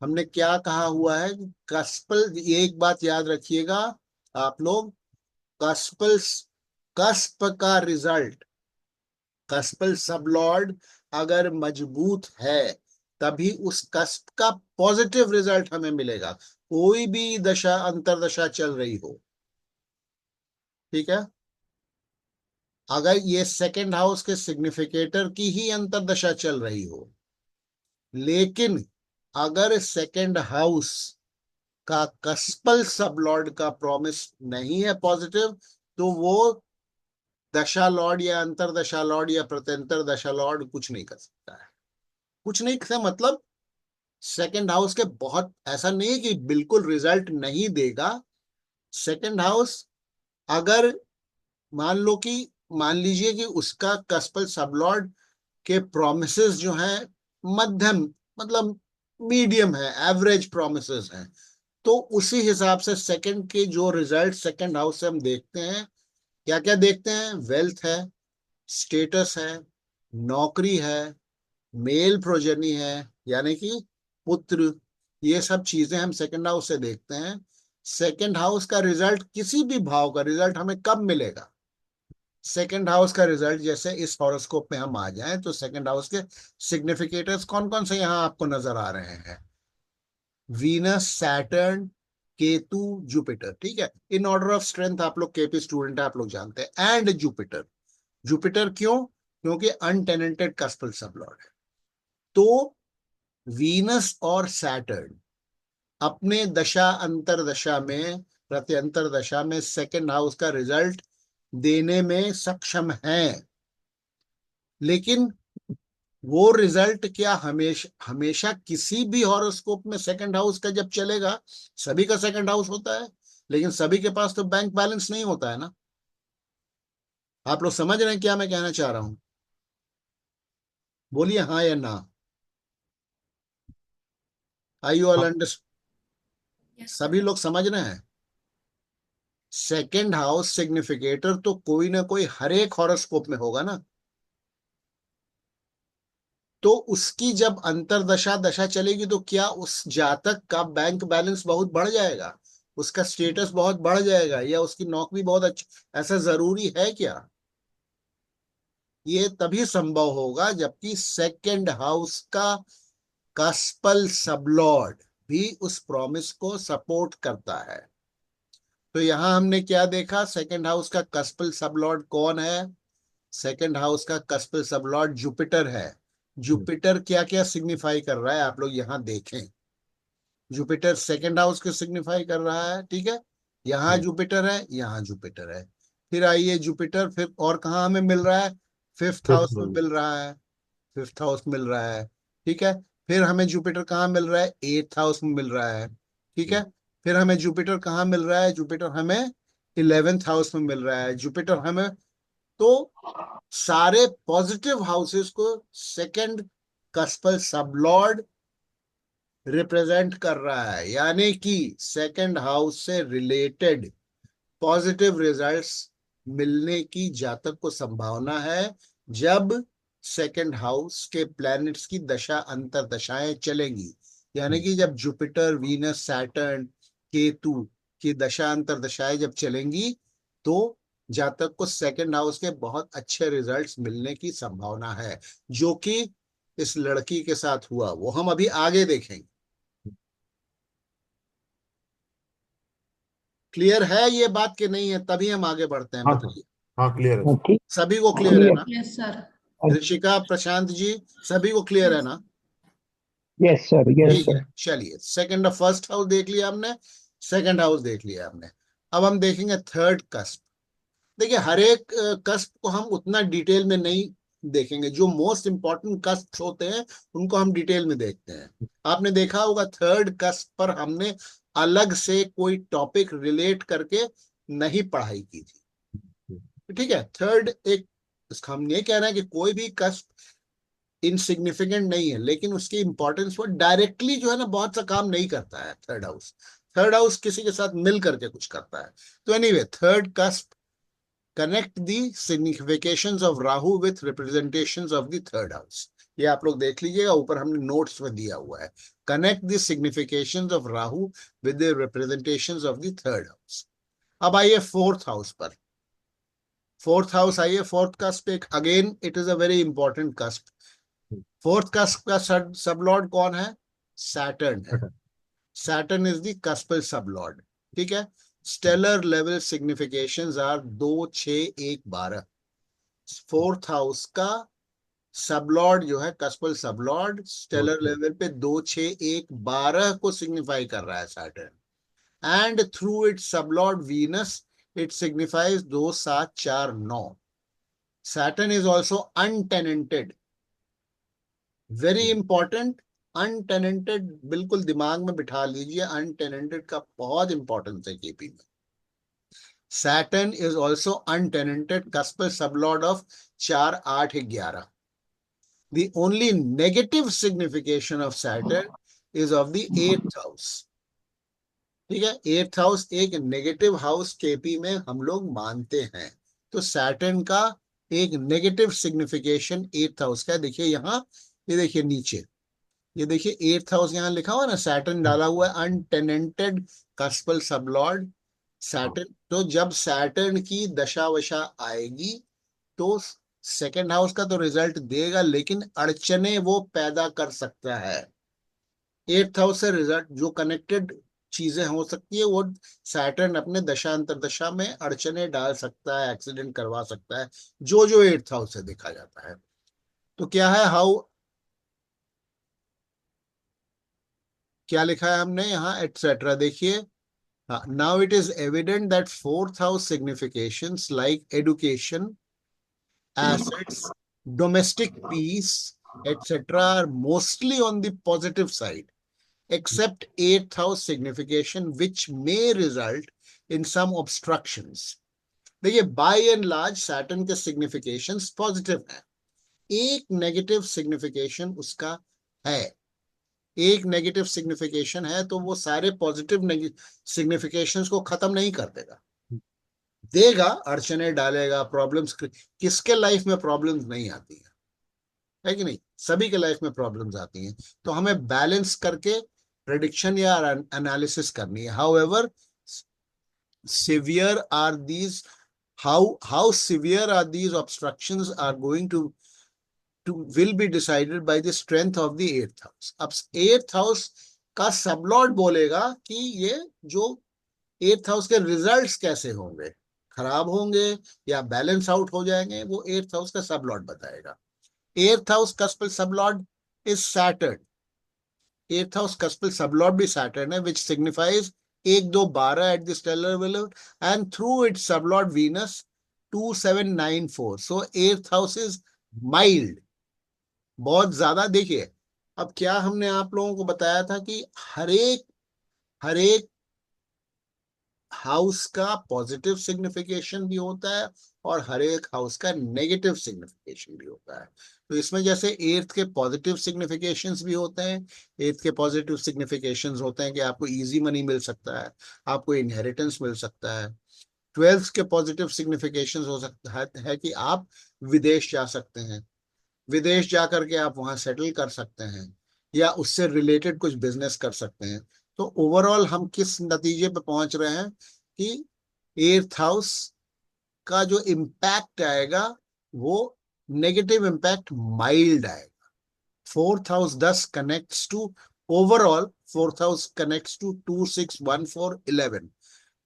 हमने क्या कहा हुआ है, कस्पल, एक बात याद रखिएगा आप लोग, कस्पल, कस्प का रिजल्ट, कस्पल सबलॉर्ड अगर मजबूत है तभी उस कस्प का पॉजिटिव रिजल्ट हमें मिलेगा, कोई भी दशा अंतरदशा चल रही हो। ठीक है। अगर ये सेकंड हाउस के सिग्निफिकेटर की ही अंतरदशा चल रही हो, लेकिन अगर सेकंड हाउस का कस्पल सबलॉर्ड का प्रॉमिस नहीं है पॉजिटिव, तो वो दशा लॉर्ड या अंतरदशा लॉर्ड या प्रत्यंतर दशा लॉर्ड कुछ नहीं कर सकता है। कुछ नहीं कर, मतलब सेकंड हाउस के बहुत, ऐसा नहीं है कि बिल्कुल रिजल्ट नहीं देगा। सेकंड हाउस अगर मान लो कि, मान लीजिए कि उसका कस्पल सबलॉर्ड के प्रोमिसेस जो हैं मध्यम, मतलब मीडियम है, एवरेज प्रोमिसेस हैं, तो उसी हिसाब से सेकंड के जो रिजल्ट सेकंड हाउस से हम देखते हैं, क्या क्या देखते हैं? वेल्थ है, स्टेटस है, नौकरी है, मेल प्रोजेनी है, यानी कि पुत्र, ये सब चीजें हम सेकंड हाउस से देखते हैं। सेकंड हाउस का रिजल्ट, किसी भी भाव का रिजल्ट हमें कब मिलेगा? सेकंड हाउस का रिजल्ट जैसे इस हॉरोस्कोप में हम आ जाएं तो सेकंड हाउस के सिग्निफिकेटर्स कौन कौन से यहां आपको नजर आ रहे हैं? Venus, Saturn, Ketu, Jupiter. ठीक है, इन ऑर्डर ऑफ स्ट्रेंथ। आप लोग केपी स्टूडेंट है, आप लोग जानते हैं। And Jupiter. जुपिटर क्यों? क्योंकि अनटेनेंटेड कस्पल सबलॉर्ड है। तो वीनस और सैटर्न अपने दशा अंतर दशा में, प्रत्यंतर दशा में सेकंड हाउस का रिजल्ट देने में सक्षम हैं। लेकिन वो रिजल्ट क्या हमेशा हमेशा किसी भी हॉरोस्कोप में सेकंड हाउस का जब चलेगा, सभी का सेकंड हाउस होता है, लेकिन सभी के पास तो बैंक बैलेंस नहीं होता है ना। आप लोग समझ रहे हैं क्या मैं कहना चाह रहा हूं? बोलिए हाँ या ना। आई यू ऑल हाँ अंडरस्टैंड? Yes sir. सभी लोग समझ रहे हैं? सेकंड हाउस सिग्निफिकेटर तो कोई ना कोई हर एक हॉरोस्कोप में होगा ना। तो उसकी जब अंतरदशा दशा चलेगी तो क्या उस जातक का बैंक बैलेंस बहुत बढ़ जाएगा, उसका स्टेटस बहुत बढ़ जाएगा, या उसकी नौकरी बहुत अच्छी? ऐसा जरूरी है क्या? ये तभी संभव होगा जबकि सेकंड हाउस का कस्पल सबलॉर्ड भी उस प्रॉमिस को सपोर्ट करता है। तो यहां हमने क्या देखा? सेकंड हाउस का कस्पल सबलॉर्ड कौन है? सेकंड हाउस का कस्पल सबलॉर्ड जुपिटर है। जुपिटर क्या क्या सिग्निफाई कर रहा है आप लोग यहां देखें। जुपिटर सेकंड हाउस को सिग्निफाई कर रहा है, ठीक है। यहाँ जुपिटर है, यहाँ जुपिटर है। फिर आइए जुपिटर फिर और कहाँ हमें मिल रहा है? फिफ्थ हाउस में मिल रहा है। फिफ्थ हाउस मिल रहा है, ठीक है। फिर हमें जुपिटर कहाँ मिल रहा है? एट्थ हाउस में मिल रहा है, ठीक है। फिर हमें जुपिटर कहाँ मिल रहा है? जुपिटर हमें इलेवेंथ हाउस में मिल रहा है। जुपिटर हमें, तो सारे पॉजिटिव हाउसेस को सेकंड कस्पल सबलॉर्ड रिप्रेजेंट कर रहा है, यानी कि सेकंड हाउस से रिलेटेड पॉजिटिव रिजल्ट्स मिलने की जातक को संभावना है जब सेकंड हाउस के प्लैनेट्स की दशा अंतर दशाएं चलेंगी। यानी कि जब जुपिटर, वीनस, सैटर्न, केतु की दशा अंतर दशाएं जब चलेंगी तो जातक को सेकंड हाउस के बहुत अच्छे रिजल्ट्स मिलने की संभावना है, जो कि इस लड़की के साथ हुआ वो हम अभी आगे देखेंगे। क्लियर है ये बात कि नहीं है? तभी हम आगे बढ़ते हैं, हाँ सर। बताइए। हाँ क्लियर है हाँ, सर। ठीक। सभी को क्लियर है क्लियर। ना? Yes sir. ऋषिका, प्रशांत जी, सभी को क्लियर है यस। ना? यस सर, यस ठीक सर। है, चलिए। सेकंड फर्स्ट हाउस देख लिया हमने, सेकंड हाउस देख लिया हमने। अब हम देखेंगे थर्ड कस्प। देखिए, हर एक कस्प को हम उतना डिटेल में नहीं देखेंगे। जो मोस्ट इंपॉर्टेंट कस्प होते हैं उनको हम डिटेल में देखते हैं। आपने देखा होगा थर्ड कस्प पर हमने अलग से कोई टॉपिक रिलेट करके नहीं पढ़ाई की थी, ठीक है। थर्ड एक, इसका हम ये कह रहे हैं कि कोई भी कस्प इनसिग्निफिकेंट नहीं है, लेकिन उसकी इंपॉर्टेंस वो डायरेक्टली जो है ना बहुत सा काम नहीं करता है। थर्ड हाउस, थर्ड हाउस किसी के साथ मिल करके कुछ करता है। तो anyway, third cusp connect the significations of Rahu with representations of the third house. ये आप लोग देख लीजिएगा, ऊपर हमने नोट्स में दिया हुआ है। Connect the significations of Rahu with the representations of the third house. अब आइए फोर्थ हाउस पर। फोर्थ हाउस आइए, फोर्थ कस्प एक, again it is a very important cusp. Fourth cusp का सबलॉर्ड कौन है? सैटर्न है। Saturn is the cuspal sub lord, ठीक है। Stellar level significations are 2, 6, 1, 12। Fourth house का सबलॉर्ड जो है, कस्पल सबलॉर्ड, स्टेलर लेवल पे 2, 6, 1, 12 को सिग्निफाई कर रहा है Saturn. And through it sublord Venus it signifies 2, 7, 4, 9। Saturn is also untenanted, very important. Untenanted बिल्कुल दिमाग में बिठा लीजिए, अनटेनेंटेड का बहुत इंपॉर्टेंस है केपी में। Saturn is also untenanted cuspal sublord of 4, 8, 11। The only negative signification of Saturn is of the eighth house. ठीक है, एट्थ हाउस एक नेगेटिव हाउस केपी में हम लोग मानते हैं, तो सैटर्न का एक नेगेटिव सिग्निफिकेशन एट्थ हाउस का है। देखिए यहाँ, ये देखिए नीचे, ये देखिए एट्थ हाउस यहाँ लिखा हुआ है ना, सैटर्न डाला हुआ है, अनटेनेंटेड कस्पल सबलॉर्ड सैटर्न। तो जब सैटर्न की दशा वशा आएगी तो सेकंड हाउस का तो रिजल्ट देगा, लेकिन अड़चने वो पैदा कर सकता है। एट्थ हाउस से रिजल्ट जो कनेक्टेड चीजें हो सकती है, वो सैटर्न अपने दशा अंतरदशा में अड़चने डाल सकता है, एक्सीडेंट करवा सकता है, जो जो एट्थ हाउस से देखा जाता है। तो क्या है, हाउ, क्या लिखा है हमने यहाँ, एटसेट्रा। देखिए, now it is evident that fourth house significations like education, assets, domestic peace, etc. are mostly on the positive side, except eighth house signification, which may result in some obstructions. देखिए, bye and large Saturn के significations positive है, एक negative signification उसका है, एक negative signification है, तो वो सारे पॉजिटिव सिग्निफिकेशंस को खत्म नहीं कर देगा, देगा, अड़चने डालेगा, प्रॉब्लम्स। किसके लाइफ में प्रॉब्लम्स नहीं आती है कि नहीं, सभी के लाइफ में प्रॉब्लम्स आती हैं। तो हमें बैलेंस करके प्रेडिक्शन या एनालिसिस करनी है। However severe are these, how severe are these obstructions are going to will be decided by the strength of the eighth house. अब eighth house का सबलॉर्ड बोलेगा कि ये जो एट्थ हाउस के रिजल्ट्स कैसे होंगे, खराब होंगे या बैलेंस आउट हो जाएंगे, वो एट्थ हाउस का सब लॉर्ड बताएगा। Eighth house cuspal sub lord is Saturn, eighth house cuspal sub lord भी सैटर्न है, which signifies 1 2 12 at the stellar level and through it sub lord Venus 2794। So eighth house is mild, बहुत ज्यादा। देखिए, अब क्या हमने आप लोगों को बताया था कि हर एक हाउस का पॉजिटिव सिग्निफिकेशन भी होता है और हर एक हाउस का नेगेटिव सिग्निफिकेशन भी होता है। तो इसमें जैसे एट्थ के पॉजिटिव सिग्निफिकेशंस भी होते हैं, एट्थ के पॉजिटिव सिग्निफिकेशंस होते हैं कि आपको इजी मनी मिल सकता है, आपको इनहेरिटेंस मिल सकता है। ट्वेल्थ के पॉजिटिव सिग्निफिकेशंस हो सकता है कि आप विदेश जा सकते हैं, विदेश जा करके आप वहां सेटल कर सकते हैं या उससे रिलेटेड कुछ बिजनेस कर सकते हैं। तो ओवरऑल हम किस नतीजे पे पहुंच रहे हैं कि एट्थ हाउस का जो इम्पैक्ट आएगा वो नेगेटिव इम्पैक्ट माइल्ड आएगा। Fourth house thus connects to, overall fourth house connects to 2 6 1 4 11,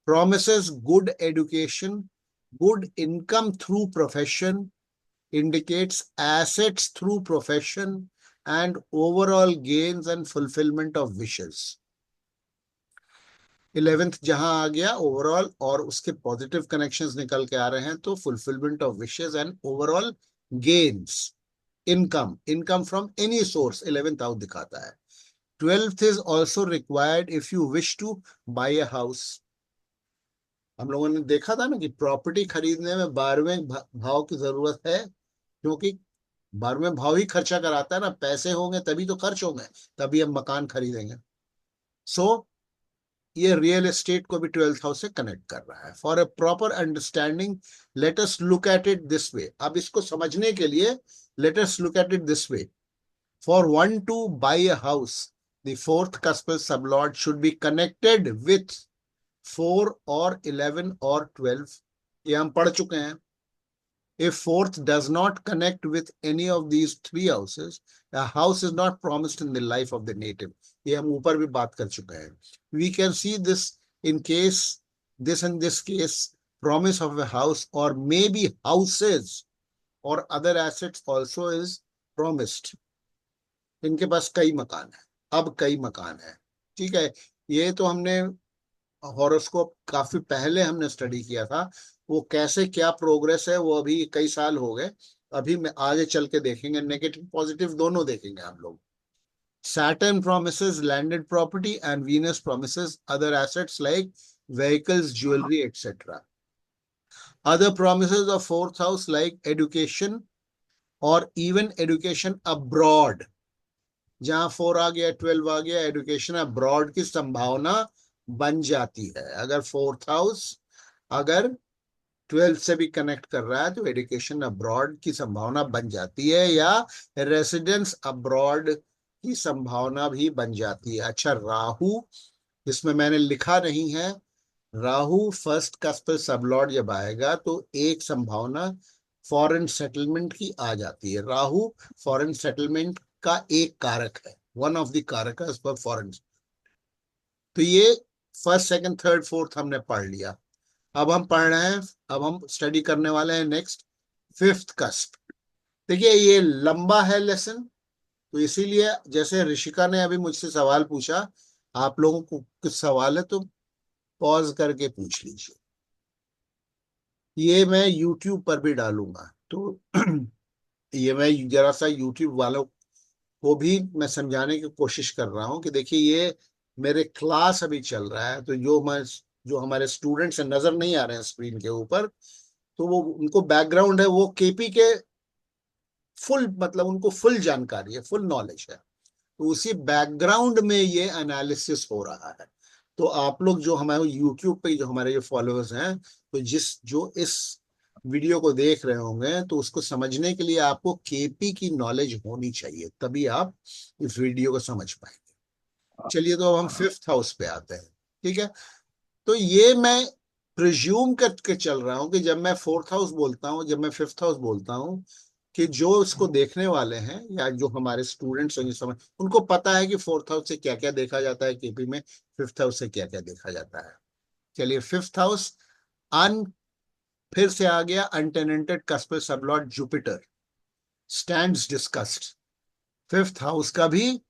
promises good education, good income through profession, indicates assets through profession, and overall gains and fulfillment of wishes। 11th जहां आ गया overall और उसके positive connections निकल के आ रहे हैं, तो fulfilment of wishes and overall gains, income from any source 11th house दिखाता है। 12th is also required if you wish to buy a house. हम लोगों ने देखा था ना कि प्रॉपर्टी खरीदने में 12वें भाव की जरूरत है, क्योंकि 12वें भाव ही खर्चा कराता है ना, पैसे होंगे तभी तो खर्च होंगे, तभी हम मकान खरीदेंगे। सो ये रियल एस्टेट को भी 12th हाउस से कनेक्ट कर रहा है। For a proper understanding let us look at it this way. अब इसको समझने के लिए let us look at it this way. For one to buy a house, the fourth cuspal sub lord should be connected with 4 और 11 और 12। ये हम पढ़ चुके हैं। If fourth does not connect with any of these three houses, a house is not promised in the life of the native. ये हम ऊपर भी बात कर चुके हैं। We can see this in case, this in this case, promise of a house or maybe houses or other assets also is promised. इनके पास कई मकान है, अब कई मकान है, ठीक है। ये तो हमने हॉरोस्कोप काफी पहले हमने स्टडी किया था, वो कैसे क्या प्रोग्रेस है वो अभी कई साल हो गए। अभी मैं आगे चल के देखेंगे, नेगेटिव पॉजिटिव दोनों देखेंगे हम लोग। Saturn promises landed property and Venus promises other assets like vehicles, jewelry, etc. Other promises of fourth house like education or even education abroad, जहां 4 आ गया 12 आ गया, एजुकेशन अब्रॉड की संभावना बन जाती है। अगर फोर्थ हाउस अगर 12th से भी कनेक्ट कर रहा है तो एजुकेशन अब्रॉड की संभावना बन जाती है, या रेसिडेंस अब्रॉड की संभावना भी बन जाती है। अच्छा, राहु, जिसमें मैंने लिखा नहीं है, राहु फर्स्ट कस्प पे सबलॉर्ड जब आएगा तो एक संभावना फॉरेन सेटलमेंट की आ जाती है। राहु फॉरेन सेटलमेंट का एक कारक है, वन ऑफ द कारक फॉर फॉरेन। तो ये फर्स्ट सेकंड थर्ड फोर्थ हमने पढ़ लिया। अब हम पढ़ रहे हैं, अब हम स्टडी करने वाले हैं नेक्स्ट फिफ्थ कस्प। देखिए ये लंबा है लेसन, तो इसीलिए जैसे ऋषिका ने अभी मुझसे सवाल पूछा, आप लोगों को कुछ सवाल है तो पॉज करके पूछ लीजिए। ये मैं YouTube पर भी डालूंगा, तो ये मैं जरा सा YouTube वालों को भी मैं समझाने की कोशिश कर रहा हूँ कि देखिए ये मेरे क्लास अभी चल रहा है, तो जो हमारे स्टूडेंट्स नजर नहीं आ रहे हैं स्क्रीन के ऊपर, तो वो उनको बैकग्राउंड है, वो केपी के फुल, मतलब उनको फुल जानकारी है, फुल नॉलेज है, तो उसी बैकग्राउंड में ये एनालिसिस हो रहा है। तो आप लोग जो हमारे यूट्यूब पे जो हमारे जो फॉलोअर्स हैं, तो जो इस वीडियो को देख रहे होंगे, तो उसको समझने के लिए आपको केपी की नॉलेज होनी चाहिए, तभी आप इस वीडियो को समझ पाएंगे। चलिए, तो अब हम फिफ्थ हाउस पे आते हैं। ठीक है, तो ये मैं प्रिज्यूम करके चल रहा हूं कि जब मैं फोर्थ हाउस बोलता हूं, जब मैं फिफ्थ हाउस बोलता हूं, कि जो इसको देखने वाले हैं या जो हमारे स्टूडेंट्स हैं, समय उनको पता है कि फोर्थ हाउस से क्या क्या देखा जाता है केपी में, फिफ्थ हाउस से क्या क्या देखा जाता है। चलिए, फिफ्थ हाउस अन फिर से आ गया, untenanted cusp sublord Jupiter stands discussed. Fifth house का भी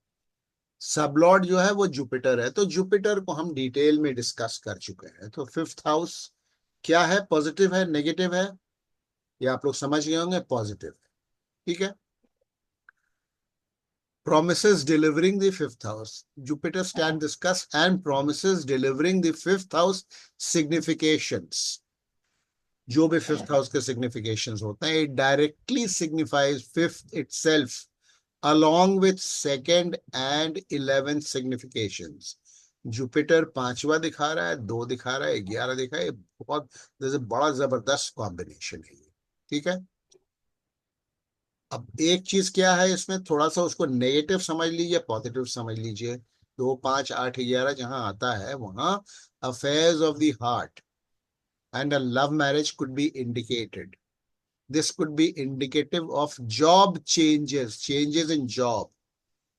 सबलॉर्ड जो है वो जुपिटर है, तो जुपिटर को हम डिटेल में डिस्कस कर चुके हैं। तो फिफ्थ हाउस क्या है, पॉजिटिव है, नेगेटिव है, ये आप लोग समझ गए होंगे, पॉजिटिव है। ठीक है, promises delivering the fifth house. Jupiter stand discuss and promises delivering the fifth house significations. जो भी फिफ्थ हाउस के सिग्निफिकेशंस होते हैं, it directly signifies fifth itself along with second and 11th significations. Jupiter पांचवा दिखा रहा है, दो दिखा रहा है, 11 दिखा है, बहुत जैसे बड़ा जबरदस्त कॉम्बिनेशन है ये। ठीक है, अब एक चीज क्या है इसमें, थोड़ा सा उसको नेगेटिव समझ लीजिए, पॉजिटिव समझ लीजिए। 2, 5, 8, 11 जहां आता है वहां affairs of the heart and a love marriage could be indicated. This could be indicative of job changes in job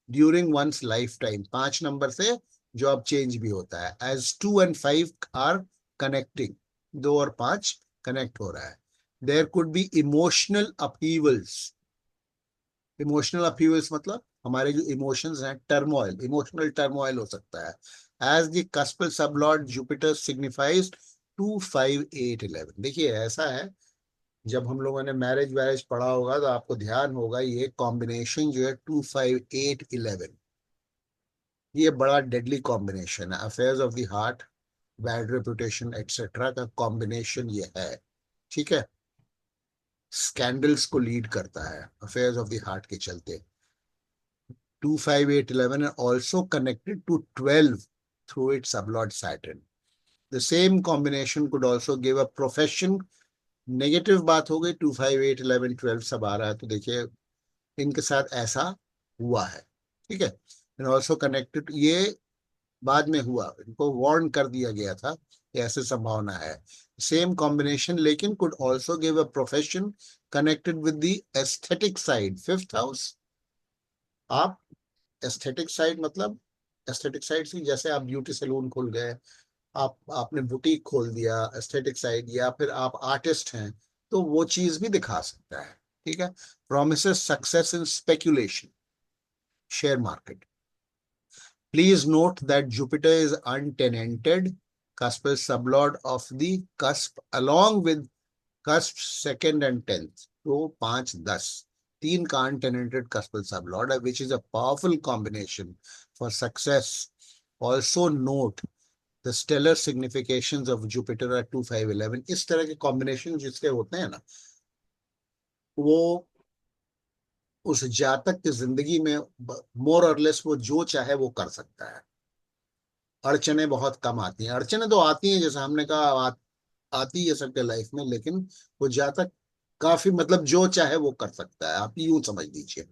during one's life time. 5 number से जॉब चेंज भी होता है, एज 2 and 5 आर कनेक्टिंग, 2 और 5 connect हो रहा है। There could be emotional upheavals. Emotional upheavals मतलब हमारे जो इमोशंस हैं, टर्मोइल, इमोशनल टर्मोइल हो सकता है। As the cuspal sub lord Jupiter signifies 2, 5, 8, 11। देखिए ऐसा है, जब हम लोगों ने मैरिज वैरिज पढ़ा होगा तो आपको ध्यान होगा, ये कॉम्बिनेशन जो है 2, 5, 8, 11, ये बड़ा डेडली कॉम्बिनेशन है। Affairs of the heart, bad reputation etcetera का कॉम्बिनेशन ये है। ठीक है, स्कैंडल्स को लीड करता है अफेयर्स ऑफ द हार्ट के चलते। 2, 5, 8, 11 are also connected to 12 through its sublord Saturn. The same combination could also give a profession. Negative बात हो गई, 2, 5, 8, 11, 12 सब आ रहा है, तो देखिए इनके साथ ऐसा हुआ है। ठीक है, एंड ऑल्सो कनेक्टेड, ये बाद में हुआ, इनको वार्न कर दिया गया था कि ऐसे संभावना है। सेम कॉम्बिनेशन लेकिन could also give a profession connected with the aesthetic side. Fifth house, आप एस्थेटिक साइड मतलब एस्थेटिक साइड से, जैसे आप ब्यूटी सैलून खोल गए, आपने बुटीक खोल दिया, एस्थेटिक साइड, या फिर आप आर्टिस्ट हैं, तो वो चीज भी दिखा सकता है। ठीक है, promises success in speculation, share market. Please note that Jupiter is untenanted cusp is sublord of the cusp along with cusp second and 10th, तो 5, 10 तीन का untenanted cuspal sublord है, which is a powerful combination for success. Also note the stellar significations of Jupiter are 2, 5, 11। इस तरह के combination जिसके होते हैं ना, वो उस जातक की जिंदगी में मोर और लेस वो जो चाहे वो कर सकता है। अड़चने बहुत कम आती हैं। अड़चने तो आती हैं, जैसे हमने कहा, आती है सबके लाइफ में, लेकिन वो ज्यादा तक काफी, मतलब जो चाहे वो कर सकता है, आप यूं समझ लीजिए।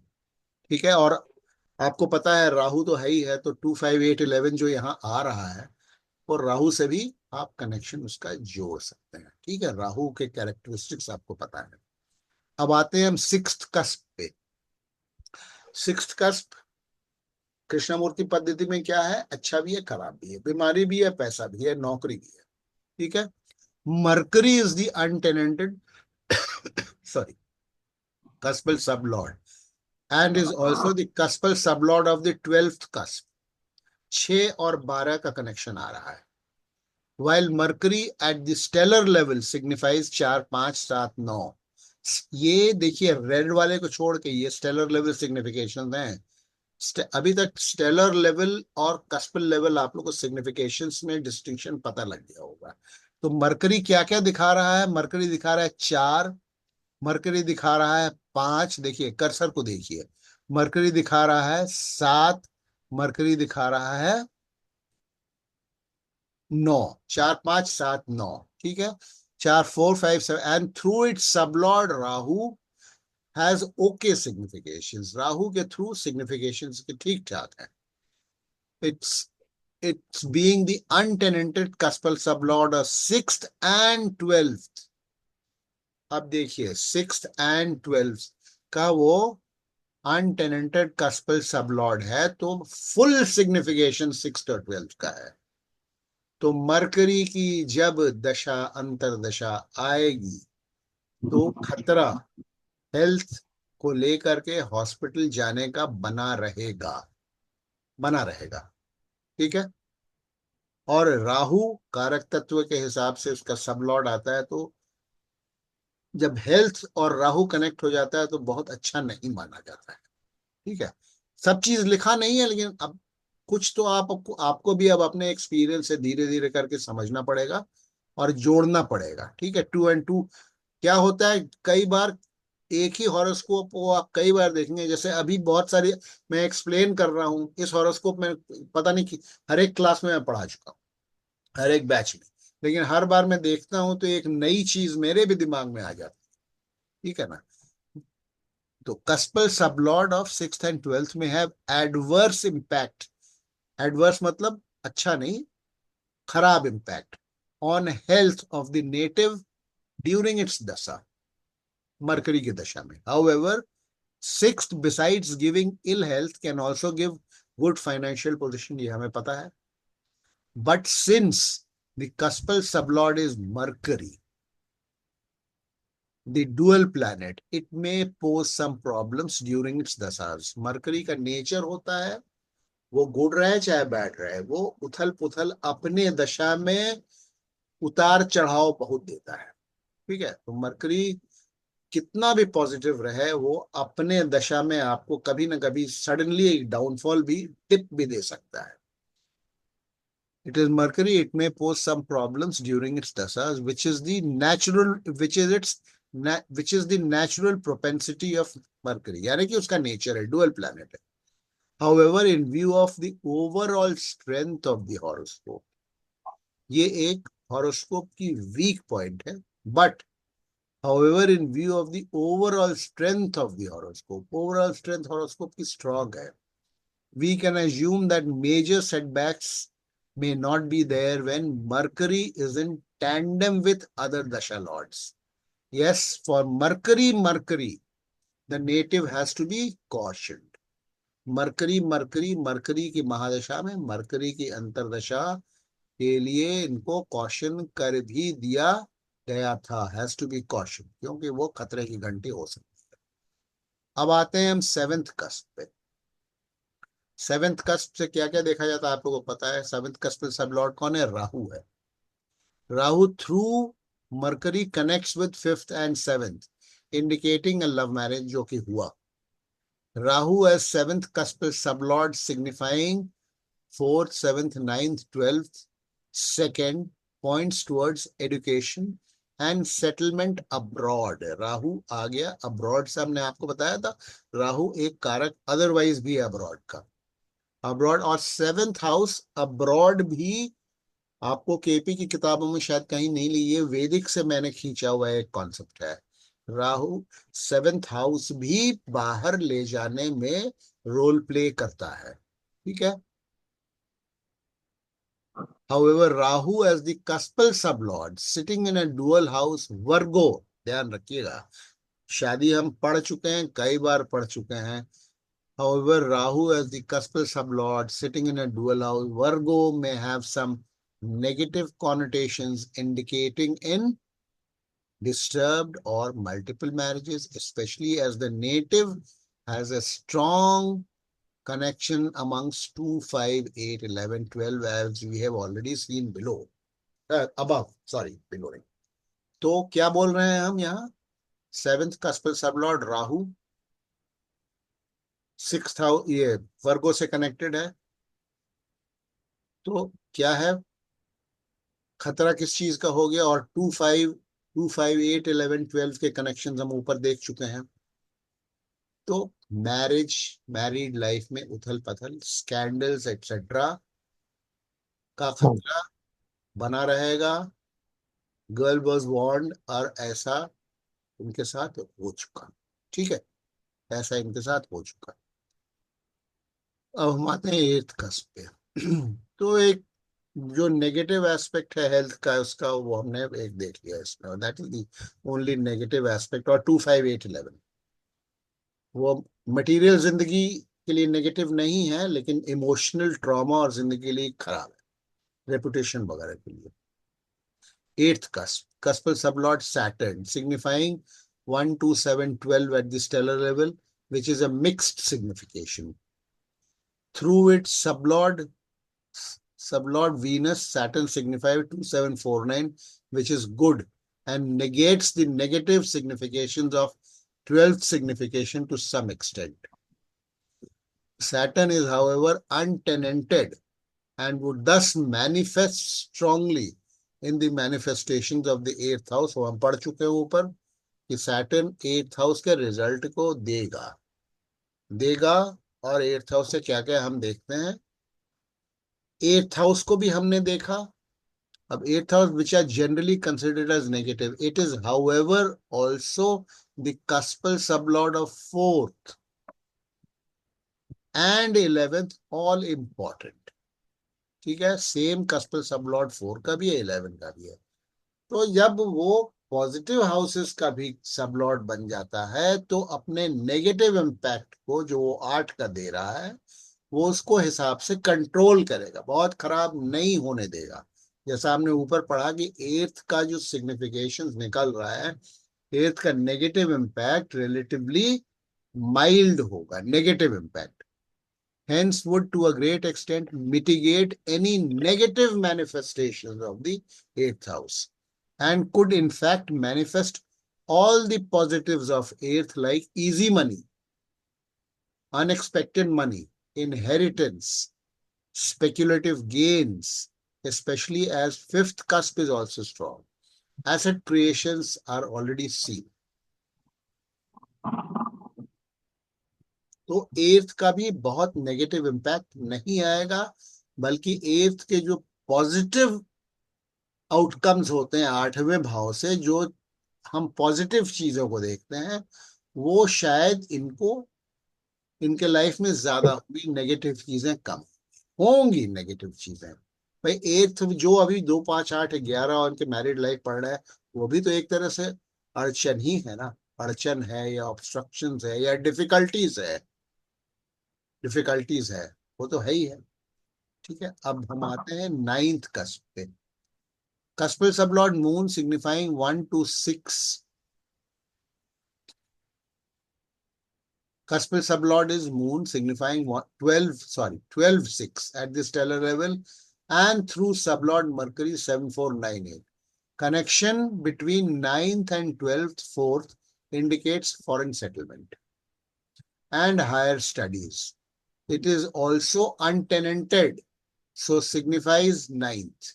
ठीक है। और आपको पता है राहु तो है ही है, तो 2 5 8 11 जो यहाँ आ रहा है, और राहु से भी आप कनेक्शन उसका जोड़ सकते हैं। ठीक है, राहु के कैरेक्टरिस्टिक्स आपको पता है। अब आते हैं हम सिक्स्थ कस्प पे। सिक्स्थ कस्प कृष्णमूर्ति पद्धति में क्या है, अच्छा भी है खराब भी है, बीमारी भी है पैसा भी है नौकरी भी है। ठीक है। Mercury is the untenanted sorry cuspal sublord and is also the cuspal sublord of the 12th cusp। 6 और 12 का कनेक्शन आ रहा है। while mercury at the stellar level signifies 4 5 7 9। ये देखिए रेड वाले को छोड़ के ये स्टेलर लेवल सिग्निफिकेशन हैं। अभी तक स्टेलर लेवल और कस्पल लेवल आप लोग को सिग्निफिकेशंस में डिस्टिंक्शन पता लग गया होगा। तो मरकरी क्या क्या दिखा रहा है, मरकरी दिखा रहा है 4, मरकरी दिखा रहा है 5, देखिए कर्सर को देखिए, मरकरी दिखा रहा है 7, मरकरी दिखा रहा है 9। 4 5 7 9। ठीक है। 4 4 5 7 and through it sublord Rahu has okay significations. Rahu के थ्रू सिग्निफिकेशंस के ठीक ठाक है। It's being the untenanted cuspal sublord of 6th and 12th। अब देखिए 6th and 12th का वो अनटेनेंटेड कस्पल सबलॉर्ड है, तो फुल सिग्निफिकेशन 6th और 12th का है। तो मरकरी की जब दशा अंतरदशा आएगी तो खतरा हेल्थ को लेकर के हॉस्पिटल जाने का बना रहेगा, बना रहेगा। ठीक है। और राहु कारक तत्व के हिसाब से उसका सबलॉर्ड आता है, तो जब हेल्थ और राहु कनेक्ट हो जाता है तो बहुत अच्छा नहीं माना जाता है। ठीक है। सब चीज लिखा नहीं है, लेकिन अब कुछ तो आपको भी अब अपने एक्सपीरियंस से धीरे धीरे करके समझना पड़ेगा और जोड़ना पड़ेगा। ठीक है। 2 and 2 क्या होता है, कई बार एक ही हॉरोस्कोप को आप कई बार देखेंगे। जैसे अभी बहुत सारे मैं एक्सप्लेन कर रहा हूँ इस हॉरोस्कोप में, पता नहीं कि हर एक क्लास में मैं पढ़ा चुका हूँ, हर एक बैच में, लेकिन हर बार मैं देखता हूँ तो एक नई चीज मेरे भी दिमाग में आ जाती है। ठीक है ना। तो कस्पल sublord of 6th and 12th में हैव एडवर्स इंपैक्ट। एडवर्स मतलब अच्छा नहीं, खराब impact on health of the native during its दशा, मरकरी की दशा में। However 6th besides giving ill health can also give good financial position, ये हमें पता है। but since the cuspal sublord is Mercury, the dual planet, it may pose some problems during its dasas। Mercury का nature होता है, वो good रहे चाहे बैड रहे, वो उथल पुथल अपने दशा में उतार चढ़ाव बहुत देता है। ठीक है। तो मरकरी कितना भी पॉजिटिव रहे, वो अपने दशा में आपको कभी ना कभी सडनली एक डाउनफॉल भी, टिप भी दे सकता है। It is Mercury, it may pose some problems during its dasas, which is the natural propensity of Mercury, यानी कि उसका नेचर है, डुअल प्लैनेट है। However, in view of the overall strength of the horoscope, ये एक horoscope की weak point है। But however, in view of the overall strength of the horoscope, overall strength horoscope की strong है, we can assume that major setbacks may not be there when Mercury is in tandem with other dasha lords। Yes, for Mercury, the native has to be cautioned। Mercury की महादशा में, mercury की अंतरदशा के लिए इनको caution कर भी दिया गया था, हैज टू बी कॉशन, क्योंकि वो खतरे की घंटी हो सकती है। अब आते हैं हम 7th कस्प पे। 7th कस्प से क्या क्या देखा जाता है आप लोगों को पता है। 7th कस्प पे सब लॉर्ड कौन है, राहु है। Rahu through Mercury connects with 5th and 7th, indicating a love marriage, जो कि हुआ। Rahu as 7th cusp sub lord signifying 4th 7th 9th 12th 2nd points towards education and settlement abroad। Rahu आ गया अब्रॉड से, हमने आपको बताया था राहु एक कारक अदरवाइज भी है अब्रॉड का। अब्रॉड। और सेवेंथ हाउस अब्रॉड भी आपको केपी की किताबों में शायद कहीं नहीं ली, ये वैदिक से मैंने खींचा हुआ एक कॉन्सेप्ट है। राहु सेवेंथ हाउस भी बाहर ले जाने में रोल प्ले करता है, ठीक है। However, Rahu as the cuspal sublord sitting in a dual house Virgo, ध्यान रखिएगा, शादी हम पढ़ चुके हैं, कई बार पढ़ चुके हैं। However, Rahu as the cuspal sublord sitting in a dual house Virgo may have some negative connotations indicating in disturbed or multiple marriages, especially as the native has a strong connection amongst 2, 5, 8, 11, 12, as we have already seen below. Above, sorry, below. तो क्या बोल रहे हैं हम यहाँ? Seventh कस्पल sublord Rahu sixth house, ये वर्गो से connected है, तो क्या है, खतरा किस चीज का हो गया? और 2, 5, 2, 5, 8, 11, 12 के कनेक्शन हम ऊपर देख चुके हैं। तो मैरिड लाइफ में उथल पथल, स्कैंडल्स एक्सेट्रा का खतरा बना रहेगा। गर्ल वॉज वॉर्न्ड, और ऐसा इनके साथ हो चुका, ठीक है, ऐसा इनके साथ हो चुका। अब हम आते हैं एट्थ कस्प पे। तो एक जो नेगेटिव एस्पेक्ट है हेल्थ का उसका, वो हमने एक देख लिया इसमें, that is the only negative aspect. और 2, 5, 8, 11 वो मटेरियल जिंदगी के लिए नेगेटिव नहीं है, लेकिन इमोशनल ट्रॉमा और जिंदगी के लिए खराब है, रेपुटेशन वगैरह के लिए। Eighth cusp, cuspal sublord Saturn, signifying 1, 2, 7, 12 at the stellar level, which is a mixed signification. Through its sublord Venus, Saturn signifies 2, 7, 4, 9, which is good and negates the negative significations of 12th signification to some extent. Saturn is, however, untenanted and would thus manifest strongly in the manifestations of the 8th house। वो हम पढ़ चुके हैं ऊपर कि Saturn 8th house के result को देगा। और 8th हाउस से क्या क्या हम देखते हैं, 8th हाउस को भी हमने देखा। अब 8th house which are generally considered as negative, it is however also the cuspal sublord of 4th and 11th, all important, ठीक है। सेम कस्पल सबलॉर्ड 4 का भी है, 11 का भी है। तो जब वो पॉजिटिव हाउसेस का भी सबलॉर्ड बन जाता है, तो अपने नेगेटिव इम्पैक्ट को जो वो 8 का दे रहा है, वो उसको हिसाब से कंट्रोल करेगा, बहुत खराब नहीं होने देगा। जैसा हमने ऊपर पढ़ा कि 8th का जो सिग्निफिकेशन निकल रहा है, 8th का नेगेटिव इम्पैक्ट रिलेटिवली माइल्ड होगा, negative impact, hence would to a great extent mitigate any negative manifestations of the 8th house, and could in fact manifest all the positives of 8th, like easy money, unexpected money, inheritance, speculative gains, especially as 5th cusp is also strong. Asset creations are already seen. तो 8th का भी बहुत negative impact नहीं आएगा, बल्कि 8th के जो positive outcomes होते हैं 8वें भाव से, जो हम पॉजिटिव चीजों को देखते हैं, वो शायद इनके लाइफ में ज्यादा होगी, नेगेटिव चीजें कम होंगी। नेगेटिव चीजें भाई 8th जो अभी 2, 5, 8, 11 और इनके मैरिड लाइफ पढ़ रहा है, वो भी तो एक तरह से अड़चन ही है ना, अड़चन है या ऑब्स्ट्रक्शन है या डिफिकल्टीज है, वो तो है ही है, ठीक है। अब हम आते हैं 9th कस्प पे। Cuspal sublord moon signifying 1 to 6. Cuspal sublord is moon signifying 12, 6 at the stellar level, and through sublord Mercury 7, 4, 9, 8. Connection between 9th and 12th, 4th indicates foreign settlement and higher studies. It is also untenanted, so signifies 9th.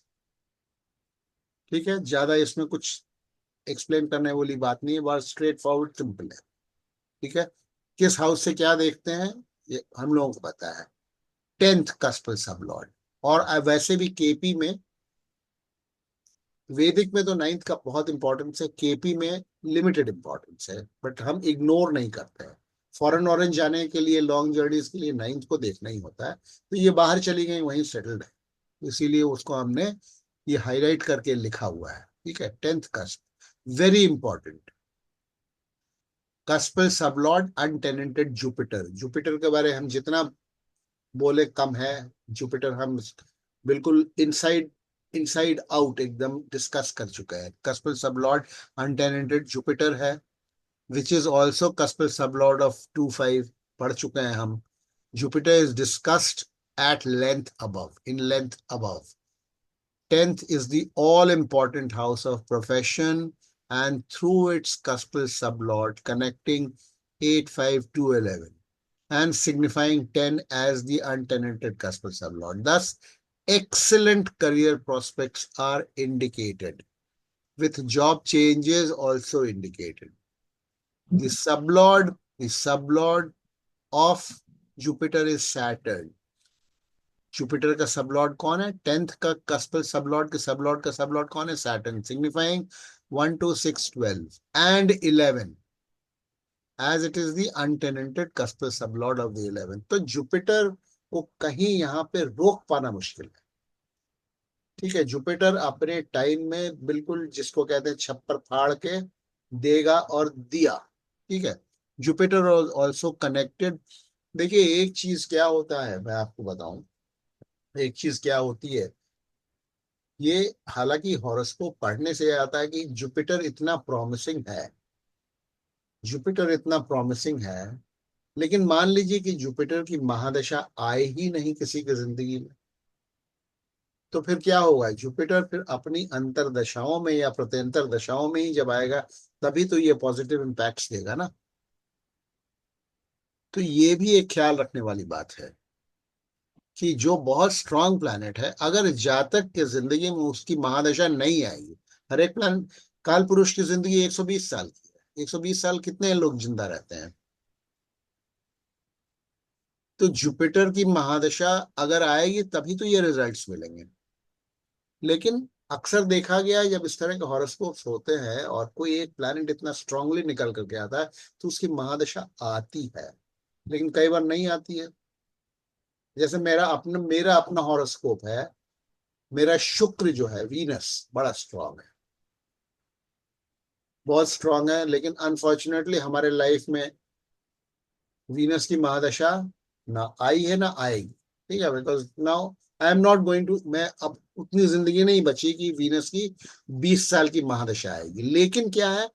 ठीक है, ज्यादा इसमें कुछ explain करने वाली बात नहीं है, बहुत स्ट्रेट फॉरवर्ड सिंपल है, ठीक है। किस हाउस से क्या देखते हैं ये हम लोगों को पता है, 10th कस्पल सबलॉर्ड। और वैसे भी केपी में, वैदिक में तो 9th का बहुत इंपॉर्टेंस है, केपी में लिमिटेड इंपॉर्टेंस है, बट हम इग्नोर नहीं करते हैं। फॉरेन ऑरेंज जाने के लिए, लॉन्ग जर्नीज के लिए 9th को देखना ही होता है। तो ये बाहर चली गई, वहीं सेटल्ड है, इसीलिए उसको हमने ये हाईलाइट करके लिखा हुआ है। ठीक है, 10th cusp very important. Cuspal sublord untenanted Jupiter. Jupiter के बारे में हम जितना बोले कम है। जुपिटर हम बिल्कुल इनसाइड इनसाइड आउट एकदम डिस्कस कर चुके हैं। कस्पल सबलॉर्ड अनटेनेंटेड जुपिटर है, which is also कस्पल sublord of 2-5 पढ़ चुके हैं हम। Jupiter is discussed at length above, in length above. 10th is the all important house of profession, and through its cuspal sublord connecting 8, 5 to 11 and signifying 10 as the untenanted cuspal sublord. Thus, excellent career prospects are indicated, with job changes also indicated. The sublord of Jupiter is Saturn. Jupiter का sub lord कौन है? 10th का cuspal sublord के sublord का sub lord कौन है? Saturn, signifying 1 2 6 12 and 11 as it is the untenanted cuspal sublord of the 11th. तो Jupiter को कहीं यहाँ पे रोक पाना मुश्किल है। ठीक है, जुपिटर अपने टाइम में बिल्कुल जिसको कहते हैं छप्पर फाड़ के देगा और दिया। ठीक है, जुपिटर ऑल्सो कनेक्टेड। देखिए एक चीज क्या होता है, मैं आपको बताऊं, एक चीज क्या होती है, ये हालांकि हॉरोस्कोप पढ़ने से आता है कि जुपिटर इतना प्रॉमिसिंग है, जुपिटर इतना प्रॉमिसिंग है, लेकिन मान लीजिए कि जुपिटर की महादशा आए ही नहीं किसी की जिंदगी में, तो फिर क्या होगा? जुपिटर फिर अपनी अंतर दशाओं में या प्रत्यंतर दशाओं में ही जब आएगा तभी तो ये पॉजिटिव इम्पैक्ट्स देगा ना। तो ये भी एक ख्याल रखने वाली बात है कि जो बहुत स्ट्रांग प्लैनेट है, अगर जातक के जिंदगी में उसकी महादशा नहीं आएगी, हर एक प्लान, काल पुरुष की जिंदगी 120 साल की है, 120 साल कितने लोग जिंदा रहते हैं? तो जुपिटर की महादशा अगर आएगी तभी तो ये रिजल्ट्स मिलेंगे। लेकिन अक्सर देखा गया है जब इस तरह के हॉरोस्कोप्स होते हैं और कोई एक प्लैनेट इतना स्ट्रांगली निकल करके आता है तो उसकी महादशा आती है, लेकिन कई बार नहीं आती है। जैसे मेरा अपना हॉरोस्कोप है, मेरा शुक्र जो है, वीनस बड़ा स्ट्रांग है, बहुत स्ट्रांग है, लेकिन अनफॉर्चुनेटली हमारे लाइफ में वीनस की महादशा ना आई है ना आएगी। ठीक है, because now I am not going to, मैं अब उतनी जिंदगी नहीं बची कि वीनस की 20 साल की महादशा आएगी। लेकिन क्या है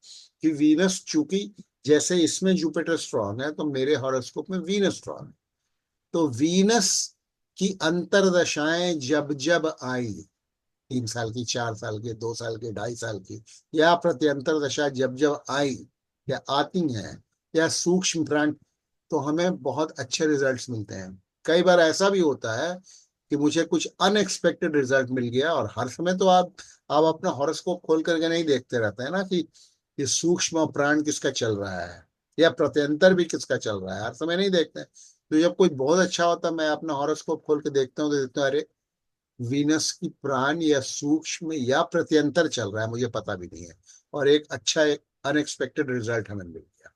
कि वीनस चूंकि जैसे इसमें जुपिटर स्ट्रांग है तो मेरे हॉरोस्कोप में वीनस स्ट्रांग है, तो वीनस की अंतरदशाएं जब जब आई, 3 साल की, 4 साल की, 2 साल की, 2.5 साल की, या प्रत्यंतर दशा जब जब आई या आती हैं, या सूक्ष्म प्राण, तो हमें बहुत अच्छे रिजल्ट्स मिलते हैं। कई बार ऐसा भी होता है कि मुझे कुछ अनएक्सपेक्टेड रिजल्ट मिल गया, और हर समय तो आप अपना हॉरोस्कोप खोल करके नहीं देखते रहते हैं ना कि ये सूक्ष्म प्राण किसका चल रहा है या प्रत्यंतर भी किसका चल रहा है, हर समय नहीं देखते हैं। तो जब कोई बहुत अच्छा होता है, मैं अपना हॉरोस्कोप खोल के देखता हूँ तो देखता हूँ अरे वीनस की प्राण या सूक्ष्म या प्रत्यंतर चल रहा है, मुझे पता भी नहीं है, और एक अच्छा अनएक्सपेक्टेड रिजल्ट हमें मिल गया।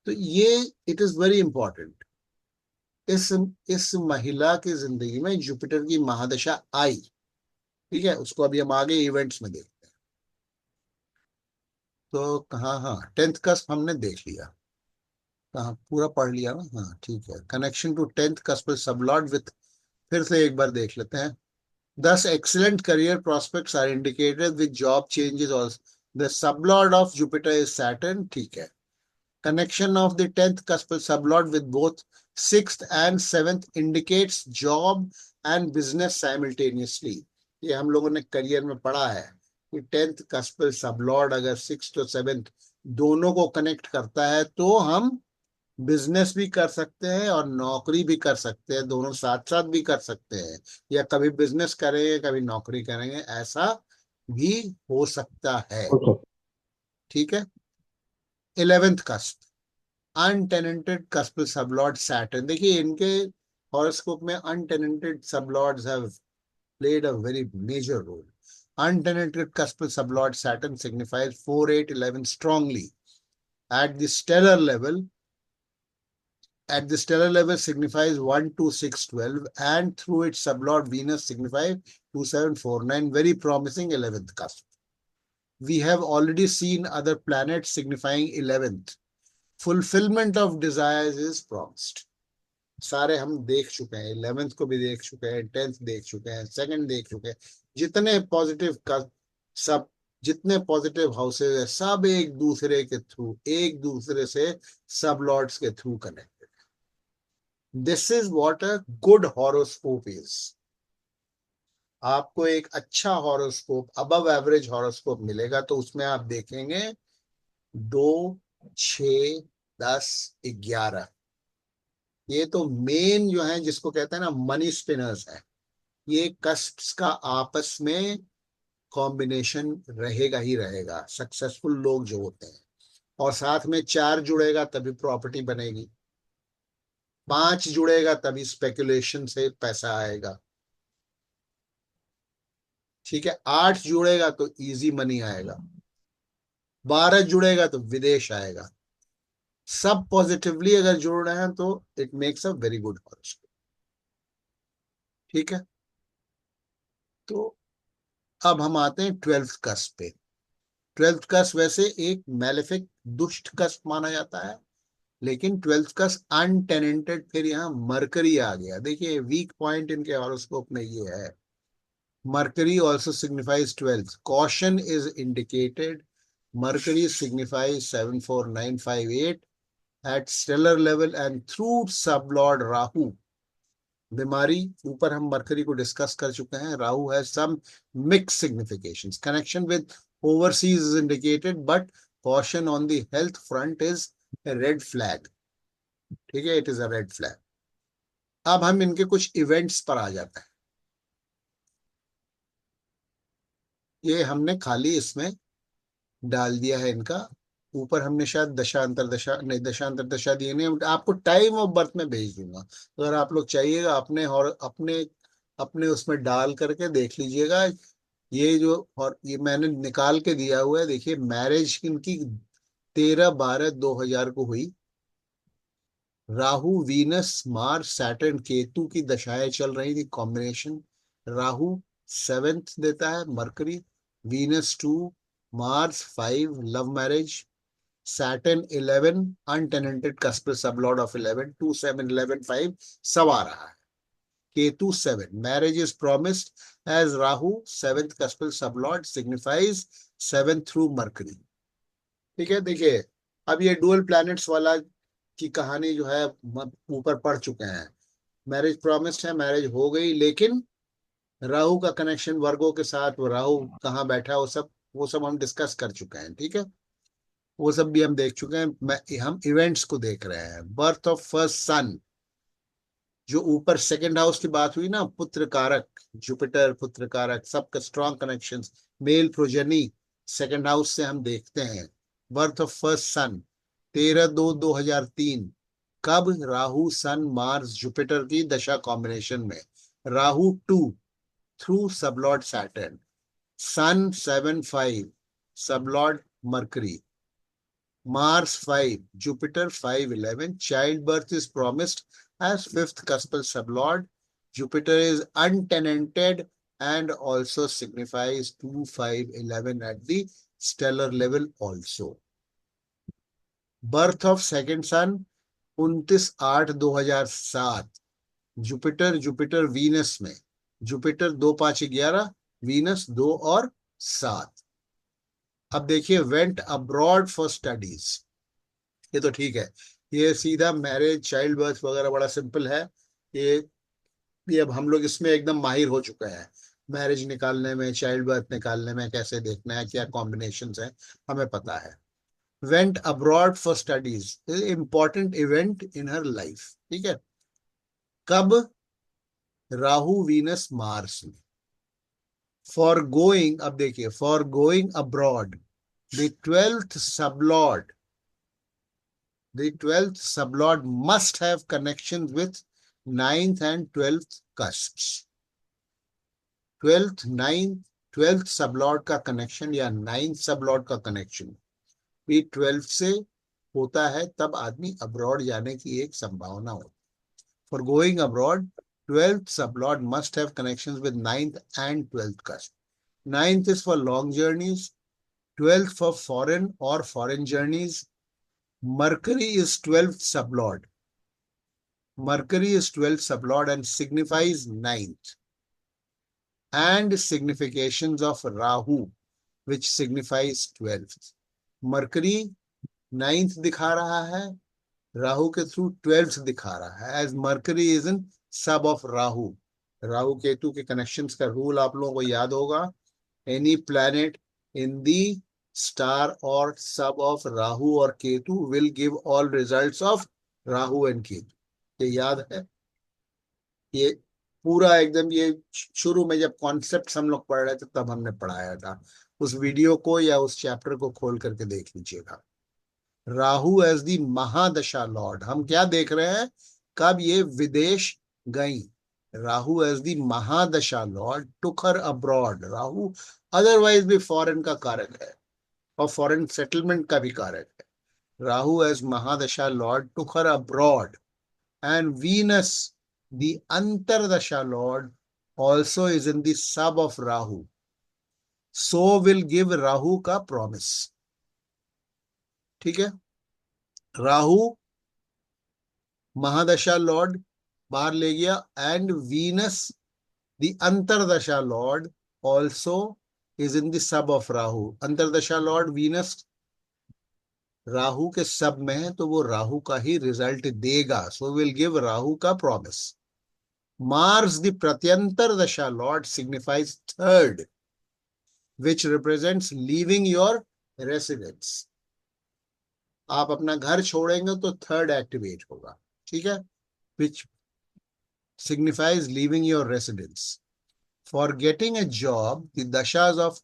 तो ये इट इज वेरी इंपॉर्टेंट। इस महिला की जिंदगी में जुपिटर की महादशा आई। ठीक है, उसको अभी हम आगे इवेंट्स में देखते हैं। तो कहाँ, हाँ 10th का हमने देख लिया, कहाँ पूरा पढ़ लिया ना, हाँ ठीक है। Connection to 10th cusp sub lord with, फिर से एक बार देख लेते हैं। Thus, excellent career prospects are indicated with job changes also. The sublord of Jupiter is Saturn, ठीक है। Connection of the 10th cuspal sublord with both 6th and 7th indicates job and business simultaneously. ये हम लोगों ने career में पढ़ा है कि 10th cuspal sublord अगर 6th और 7th दोनों को कनेक्ट करता है तो हम बिजनेस भी कर सकते हैं और नौकरी भी कर सकते हैं, दोनों साथ साथ भी कर सकते हैं, या कभी बिजनेस करेंगे कभी नौकरी करेंगे, ऐसा भी हो सकता है। Okay. ठीक है, 11th cusp untenanted cusp sublord Saturn. देखिए इनके Horoscope में untenanted sublords have played a very major role. Untenanted cuspal sublord Saturn signifies 4, 8, 11 strongly. At the stellar level signifies 1, 2, 6, 12, and through its sublord Venus signifies 2, 7, 4, 9, very promising 11th cusp. We have already seen other planets signifying 11th. Fulfillment of desires is promised. सारे हम देख चुके हैं, 11th को भी देख चुके हैं, 10th देख चुके हैं, 2nd देख चुके हैं. जितने पॉजिटिव का सब जितने पॉजिटिव हाउसेज है सब एक दूसरे के थ्रू, एक दूसरे से सब लॉर्ड्स के through connected. This is what a good horoscope is. आपको एक अच्छा हॉरोस्कोप, अबव एवरेज हॉरोस्कोप मिलेगा तो उसमें आप देखेंगे 2, 6, 10, 11. ये तो मेन जो है जिसको कहते हैं ना मनी स्पिनर्स है. ये कस्प्स का आपस में कॉम्बिनेशन रहेगा ही रहेगा, सक्सेसफुल लोग जो होते हैं. और साथ में 4 जुड़ेगा तभी प्रॉपर्टी बनेगी, 5 जुड़ेगा तभी स्पेकुलेशन से पैसा आएगा. ठीक है, 8 जुड़ेगा तो इजी मनी आएगा, 12 जुड़ेगा तो विदेश आएगा. सब पॉजिटिवली अगर जुड़ रहे हैं तो it makes a very good horoscope. ठीक है, तो अब हम आते हैं 12th कस्प पे. 12th कस्प वैसे एक मैलेफिक दुष्ट कस्प माना जाता है, लेकिन 12th कस्प अनटेनेंटेड. फिर यहाँ मरकरी आ गया. देखिए वीक पॉइंट इनके हॉरोस्कोप में ये है. Mercury also signifies 12th. Caution is indicated. Mercury signifies 7, 4, 9, 5, 8 at stellar level and through sublord Rahu. बीमारी ऊपर हम मरकरी को डिस्कस कर चुके हैं. Rahu has some mix significations. Connection with overseas is indicated but caution on the health front is a red flag. ठीक है, it is a red flag. अब हम इनके कुछ इवेंट्स पर आ जाते हैं. ये हमने खाली इसमें डाल दिया है इनका. ऊपर हमने शायद दशांतर दशा नहीं, दशांतर दशा दिए नहीं. आपको टाइम ऑफ बर्थ में भेज दूंगा, अगर आप लोग चाहिएगा अपने और अपने अपने उसमें डाल करके देख लीजिएगा. ये जो और ये मैंने निकाल के दिया हुआ है. देखिए मैरिज इनकी 13/12/2000 को हुई. Rahu Venus Mars Saturn Ketu की दशाएं चल रही थी, कॉम्बिनेशन. राहु 7th देता है, mercury, Venus 2, Mars 5 love marriage, Saturn 11 untenanted cuspal sublord of 11, 2, 7, 11, 5 सब आ रहा है. Ketu 7 marriage is promised as Rahu 7th cuspal sublord signifies 7 through Mercury. ठीक है, देखिए अब ये डुअल प्लैनेट्स वाला की कहानी जो है ऊपर पढ़ चुके हैं. मैरिज प्रॉमिस्ड है, मैरिज हो गई, लेकिन राहु का कनेक्शन वर्गों के साथ, वो राहु कहाँ बैठा है वो सब हम डिस्कस कर चुके हैं. ठीक है, वो सब भी हम देख चुके हैं. हम इवेंट्स को देख रहे हैं. बर्थ ऑफ फर्स्ट सन, जो ऊपर सेकंड हाउस की बात हुई ना, पुत्र कारक जुपिटर, पुत्र कारक, सबका strong connections, male progeny second house से हम देखते हैं. Birth of first son 13/2/2003. कब? राहु सन मार्स जुपिटर की दशा कॉम्बिनेशन में. Rahu 2 through sublord Saturn. Sun 7/5 sublord Mercury. Mars 5, Jupiter 5/11. Childbirth is promised as 5th cuspal sublord. Jupiter is untenanted and also signifies 2, 5, 11 at the stellar level also. Birth of second son 29/8/2007. Jupiter Venus में. Jupiter 2, 5, 11, Venus 2 और 7. अब देखिए went abroad for studies. ये तो ठीक है, ये सीधा मैरिज चाइल्ड बर्थ वगैरह बड़ा सिंपल है. ये अब हम लोग इसमें एकदम माहिर हो चुके हैं. मैरिज निकालने में, चाइल्ड बर्थ निकालने में कैसे देखना है, क्या कॉम्बिनेशंस हैं, हमें पता है. Went abroad for studies, important event in her life. ठीक है, कब? राहु वीनस मार्स में. फॉर गोइंग, अब देखिए, for going abroad the 12th sublord must have connections with 9th and 12th cusps, 12th 9th 12th sublord का connection या 9th sublord का connection भी 12th से होता है, तब आदमी अब्रॉड जाने की एक संभावना होती है। For going abroad 12th sublord must have connections with 9th and 12th cusp. 9th is for long journeys, 12th for foreign or foreign journeys. Mercury is 12th sublord. Mercury is 12th sublord and signifies 9th. And significations of Rahu, which signifies 12th. Mercury 9th दिखा रहा है, राहु के through 12th दिखा रहा है, as mercury is in सब of Rahu. Rahu Ketu के connections का रूल आप लोगों को याद होगा, any planet in the star और सब ऑफ राहु और Ketu will give all results of Rahu and Ketu. ये याद है? ये पूरा एकदम, ये शुरू में जब कॉन्सेप्ट हम लोग पढ़ रहे थे तब हमने पढ़ाया था। उस वीडियो को या उस चैप्टर को खोल करके देख लीजिएगा। Rahu as the mahadasha lord, हम क्या देख रहे हैं, कब ये विदेश गई। Rahu as the mahadasha lord took her abroad. Rahu otherwise भी फॉरेन का कारक है और फॉरेन सेटलमेंट का भी कारक है। Rahu as mahadasha lord took her abroad and Venus the antardasha lord also is in the sub of Rahu, so will give Rahu का प्रॉमिस। ठीक है, राहु महादशा लॉर्ड बाहर ले गया and Venus the antardasha lord also is in the sub of Rahu. Antardasha lord Venus Rahu के sub में है तो वो राहु का ही रिजल्ट देगा, सो विल गिव राहु का प्रॉमिस। मार्स द प्रत्यंतर दशा Lord signifies third, which represents leaving your residence. आप अपना घर छोड़ेंगे तो थर्ड एक्टिवेट होगा, ठीक है, which signifies leaving your residence. For getting a job, the dashas of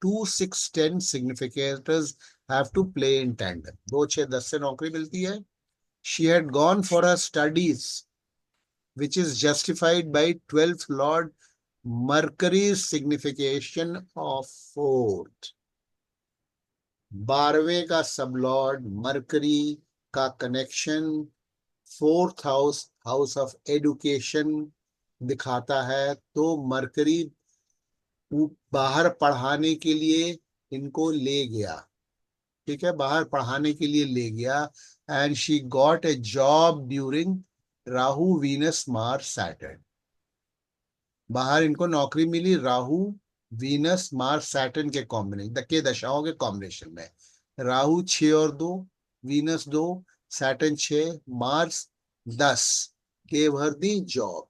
2, 6, 10 significators have to play in tandem. 2, 6, 10 से नौकरी मिलती है। She had gone for her studies, which is justified by 12th Lord Mercury's signification of 4th. 12वें का sublord mercury का connection 4th house, house of education दिखाता है। तो mercury बाहर पढ़ाने के लिए इनको ले गया, ठीक है, बाहर पढ़ाने के लिए ले गया and she got a job during Rahu Venus Mars Saturn. बाहर इनको नौकरी मिली राहु वीनस मार्स सैटर्न के कॉम्बिनेशन के दशाओं के कॉम्बिनेशन में। राहु 6 और 2, Venus 2, Saturn 6, Mars 10 gave her the job.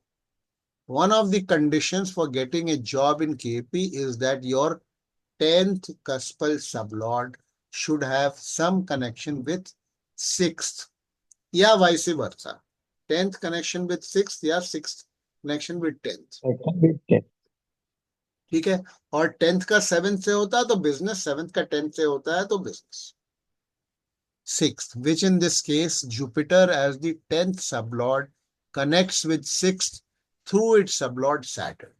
One of the conditions for getting a job in KP is that your 10th cuspal sublord should have some connection with 6th या vice versa. 10th connection with 6th या 6th connection with 10th. ठीक है, और 10th का 7th से होता है तो बिजनेस, 7th का 10th से होता है तो business. 6th, which in this case Jupiter as the 10th sublord connects with 6th through its sublord Saturn.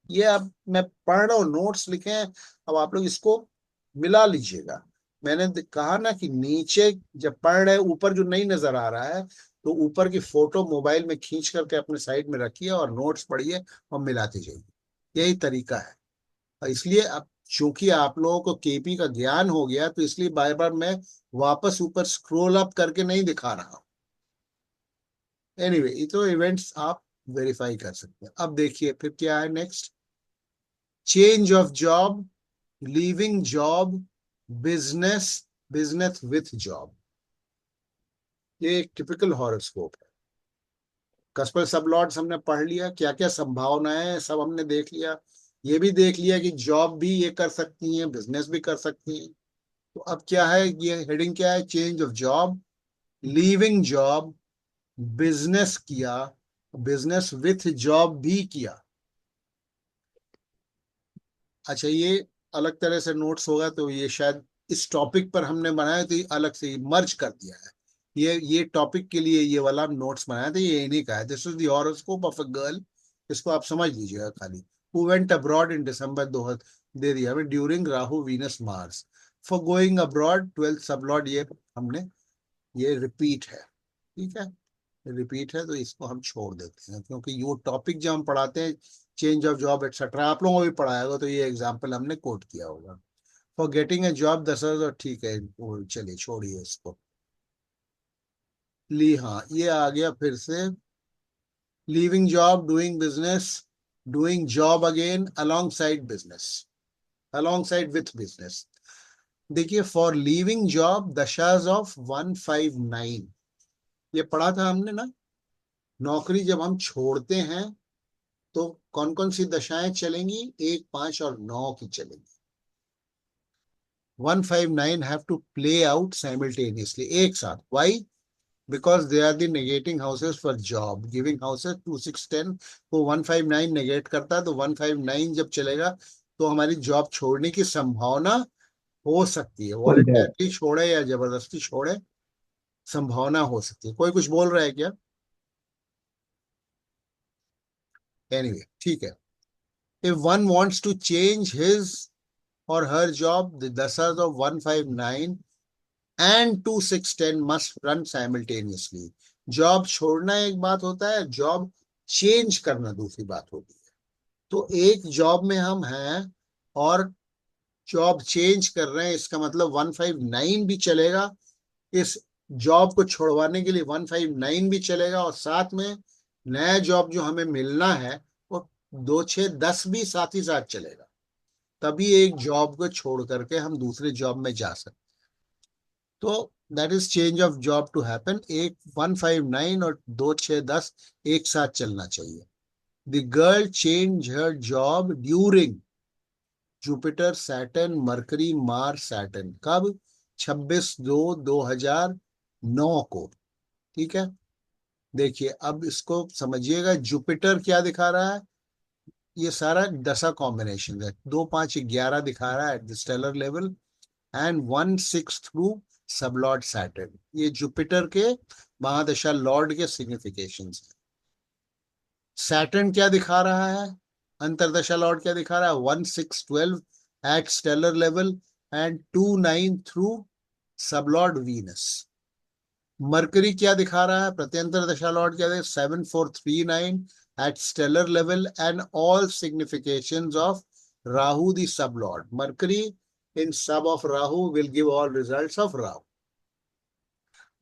ये अब मैं पढ़ रहा हूँ, नोट्स लिखे हैं, अब आप लोग इसको मिला लीजिएगा। मैंने कहा ना कि नीचे जब पढ़ रहे ऊपर जो नहीं नजर आ रहा है तो ऊपर की फोटो मोबाइल में खींच करके अपने साइड में रखिए और नोट्स पढ़िए और मिलाते जाइए, यही तरीका है। और इसलिए अब चूंकि आप लोगों को केपी का ज्ञान हो गया तो इसलिए बार बार मैं वापस ऊपर स्क्रॉल अप करके नहीं दिखा रहा हूं। एनीवे, ये तो इवेंट्स आप वेरीफाई कर सकते हैं। अब देखिए फिर क्या है next, change of job, leaving job, business, business with job. ये एक टिपिकल हॉरोस्कोप है। कस्पल सबलॉर्ड्स हमने पढ़ लिया, क्या क्या संभावनाएं सब हमने देख लिया। ये भी देख लिया कि जॉब भी ये कर सकती हैं, बिजनेस भी कर सकती हैं। तो अब क्या है, ये हेडिंग क्या है, change of job, leaving job, business किया, बिजनेस विथ जॉब भी किया। अच्छा, ये अलग तरह से नोट्स होगा तो ये शायद इस टॉपिक पर हमने बनाया तो ये अलग से मर्ज कर दिया है। ये टॉपिक के लिए ये वाला नोट्स बनाया था, ये इन्हीं का है। This is the horoscope of a girl, इसको आप समझ लीजिएगा खाली। हु वेंट अब्रॉड इन दिसंबर 2, दे दिया हमें, during Rahu Venus Mars. For going abroad 12th sublord, ये हमने, ये रिपीट है, ठीक है, रिपीट है, तो इसको हम छोड़ देते हैं, क्योंकि ये टॉपिक जो हम पढ़ाते हैं चेंज ऑफ जॉब एक्सेट्रा, आप लोगों को भी पढ़ाया होगा, तो ये एग्जाम्पल हमने कोट किया होगा। फॉर गेटिंग ए जॉब 10,000, ठीक है, वो चलिए छोड़िए इसको। ली, हाँ ये आ गया फिर से, leaving job, doing business, doing job again along side business, along side with business. देखिए फॉर लीविंग जॉब दशाज ऑफ 159, ये पढ़ा था हमने ना, नौकरी जब हम छोड़ते हैं तो कौन कौन सी दशाएं चलेंगी, 1, 5 और 9 की चलेंगी। 159 have to play out simultaneously, एक साथ। Why? Because they are the negating houses for job, giving houses 2, 6, 10 को 159 नेगेट करता है, तो 159 जब चलेगा तो हमारी जॉब छोड़ने की संभावना हो सकती है, Full day. वॉलंटियरली छोड़े या जबरदस्ती छोड़े, संभावना हो सकती है। कोई कुछ बोल रहा है क्या? एनीवे, ठीक है। If one wants to change his or her job, the dasas of 159 and 2, 6, 10 must run simultaneously. Job छोड़ना एक बात होता है, जॉब चेंज करना दूसरी बात होती है। तो एक जॉब में हम हैं और जॉब चेंज कर रहे हैं, इसका मतलब 159 भी चलेगा, इस जॉब को छोड़वाने के लिए 159 भी चलेगा, और साथ में नया जॉब जो हमें मिलना है वो 2, 6, 10 भी साथ ही साथ चलेगा, तभी एक जॉब को छोड़ करके हम दूसरे जॉब में जा सकते। तो that is change of job to happen, एक 159 और 2, 6, 10 एक साथ चलना चाहिए। The girl change her job during Jupiter Saturn mercury Mars Saturn, कब? 26/2/2009 को, ठीक है। देखिए अब इसको समझिएगा, जुपिटर क्या दिखा रहा है, ये सारा दशा कॉम्बिनेशन है, 2, 5, 11 दिखा रहा है at the stellar level, and 1/6 through sublord Saturn, ये जुपिटर के महादशा लॉर्ड के सिग्निफिकेशंस है। सैटर्न क्या दिखा रहा है, अंतरदशा लॉर्ड क्या दिखा रहा है, 1/6/12 at stellar level and 2/9 through sub lord Venus. Mercury क्या दिखा रहा है, प्रत्यंतर दशा लॉर्ड क्या है, 7/4/3/9 at stellar level and all significations of Rahu the sublord. Mercury in sub of Rahu will give all results of Rahu.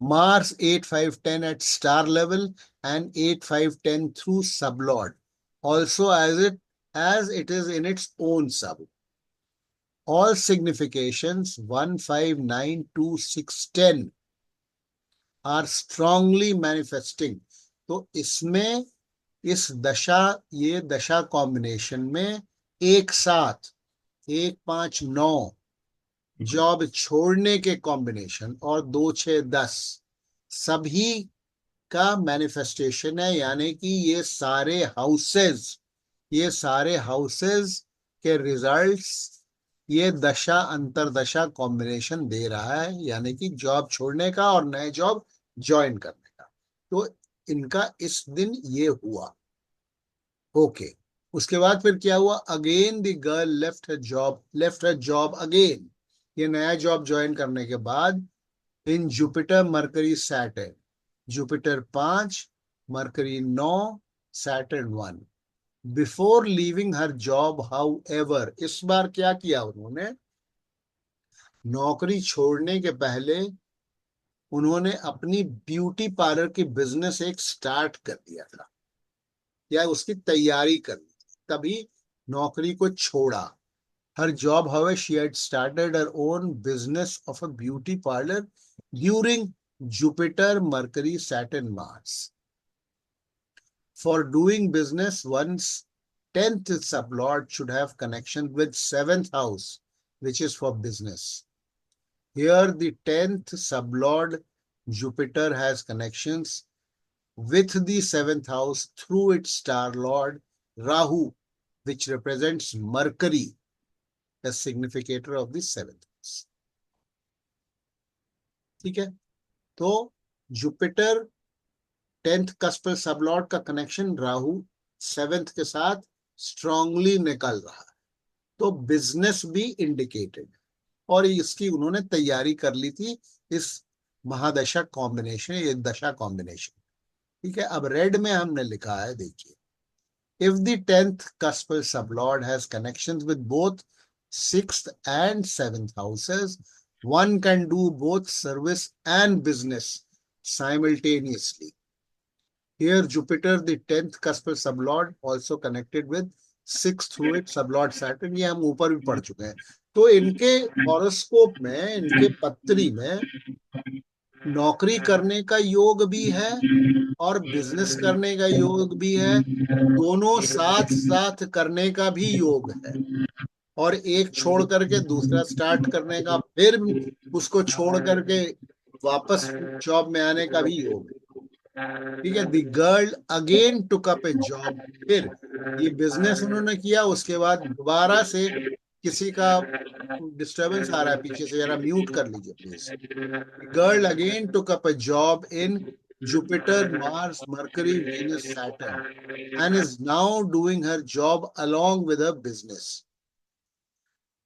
Mars 8/5/10 at star level and 8/5/10 through sublord, also as it is in its own sub. All significations 1, 5, 9, 2, 6, 10 are strongly manifesting. तो इसमें इस दशा, ये दशा combination में एक साथ 1, 5, 9 job छोड़ने के कॉम्बिनेशन और 2, 6, 10 सभी का मैनिफेस्टेशन है, यानी कि ये सारे हाउसेस के रिजल्ट्स ये दशा अंतरदशा कॉम्बिनेशन दे रहा है, यानी कि जॉब छोड़ने का और नए जॉब ज्वाइन करने का। तो इनका इस दिन ये हुआ, ओके। उसके बाद फिर क्या हुआ, again the girl left her job again, ये नया जॉब ज्वाइन करने के बाद, in Jupiter Mercury Saturn, Jupiter 5, Mercury 9, Saturn 1। Before leaving her job however, इस बार क्या किया उन्होंने, नौकरी छोड़ने के पहले उन्होंने अपनी ब्यूटी पार्लर की बिजनेस एक स्टार्ट कर दिया था, या उसकी तैयारी कर ली, तभी नौकरी को छोड़ा। Her job, however, she had started her own business of a beauty parlor during Jupiter, Mercury, Saturn, Mars. For doing business, one's 10th sublord should have connection with 7th house, which is for business. Here, the 10th sublord Jupiter has connections with the 7th house through its star lord Rahu, which represents Mercury, the significator of the 7th house. ठीक है, तो Jupiter 10th कस्पल sub lord का connection Rahu 7th के साथ strongly निकल रहा है, तो बिजनेस भी इंडिकेटेड, और इसकी उन्होंने तैयारी कर ली थी इस महादशा कॉम्बिनेशन, ये दशा कॉम्बिनेशन। ठीक है, अब रेड में हमने लिखा है, देखिए, if the 10th cuspal sublord has connections with both 6th and 7th houses, one can do both service and business simultaneously. Here Jupiter, the 10th cuspal sublord, also connected with 6th through it sublord Saturn, ये हम ऊपर भी पढ़ चुके हैं। तो इनके horoscope में, इनके पत्री में नौकरी करने का योग भी है और बिजनेस करने का योग भी है, दोनों साथ साथ करने का भी योग है, और एक छोड़ करके दूसरा स्टार्ट करने का, फिर उसको छोड़ करके वापस जॉब में आने का भी योग है। ठीक है, the girl again took up A job, फिर ये बिजनेस उन्होंने किया, उसके बाद दोबारा से किसी का डिस्टरबेंस आ रहा है पीछे से, जरा म्यूट कर लीजिए please. Girl again took up A job in Jupiter, Mars, Mercury, Venus, Saturn, and is now doing her job along with her business.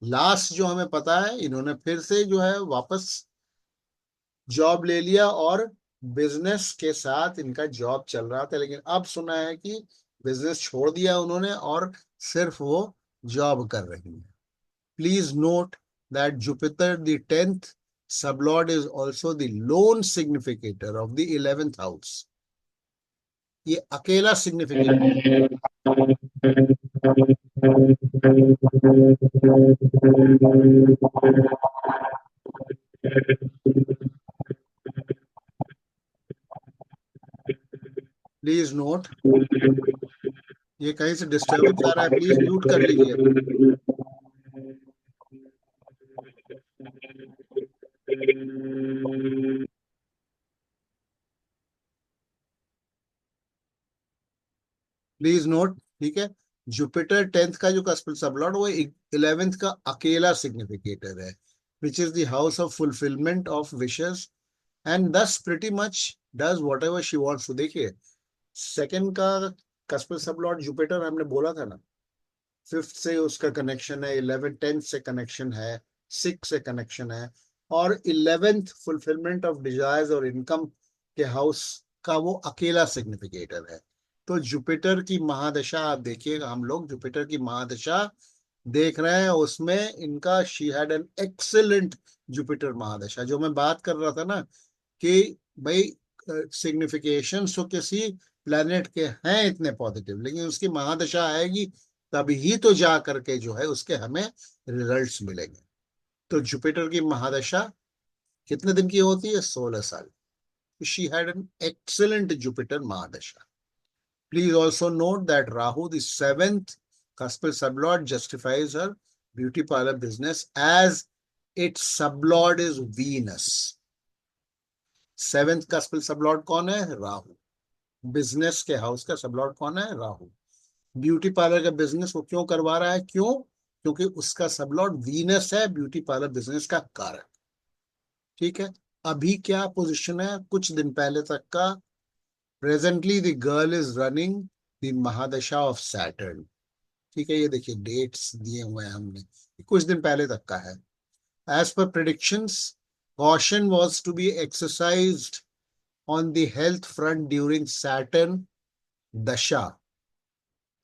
Last जो हमें पता है, इन्होंने फिर से जो है वापस जॉब ले लिया और बिजनेस के साथ इनका जॉब चल रहा था, लेकिन अब सुना है कि बिजनेस छोड़ दिया उन्होंने और सिर्फ वो जॉब कर रही है। Please note that Jupiter the 10th sublord is also the lone significator of the 11th house. ये अकेला सिग्निफिकेटर। प्लीज नोट, ये कहीं से डिस्टर्बेंस आ रहा है, प्लीज म्यूट कर लीजिए। प्लीज नोट, ठीक है, जुपिटर 10th का जो कस्पल सबलॉर्ड वो 11th का अकेला सिग्निफिकेटर है, which is the house of fulfilment of wishes, and this pretty much does whatever she wants to. देखिए, सेकंड का कस्पल सबलॉर्ड जुपिटर हमने बोला था ना, 5th से उसका कनेक्शन है, 11th 10th से कनेक्शन है, 6 से कनेक्शन है, और 11th फुलफिलमेंट ऑफ डिजायर्स और इनकम के हाउस का वो अकेला सिग्निफिकेटर है। तो जुपिटर की महादशा आप देखिएगा, हम लोग जुपिटर की महादशा देख रहे हैं, उसमें इनका she had an excellent Jupiter mahadasha. जो मैं बात कर रहा था ना कि भाई सिग्निफिकेशन तो किसी प्लेनेट के हैं इतने पॉजिटिव, लेकिन उसकी महादशा आएगी तभी तो जा करके जो है उसके हमें रिजल्ट्स मिलेंगे। तो जुपिटर की महादशा कितने दिन की होती है? 16 साल। She had an excellent Jupiter mahadasha. Please also note that Rahu, the 7th cuspal sublord, justifies her beauty parlor business as its sublord is Venus. 7th cuspal sublord कौन है? राहु। बिजनेस के हाउस का सबलॉर्ड कौन है? राहु। ब्यूटी पार्लर का business वो क्यों करवा रहा है? क्यों? क्योंकि उसका सबलॉर्ड वीनस है, ब्यूटी पार्लर बिजनेस का कारक। ठीक है, अभी क्या पोजीशन है कुछ दिन पहले तक का? Presently the girl is running the mahadasha of Saturn. ठीक है, ये देखिए डेट्स दिए हुए हैं हमने, कुछ दिन पहले तक का है। As per predictions, caution was to be exercised on the health front during Saturn dasha,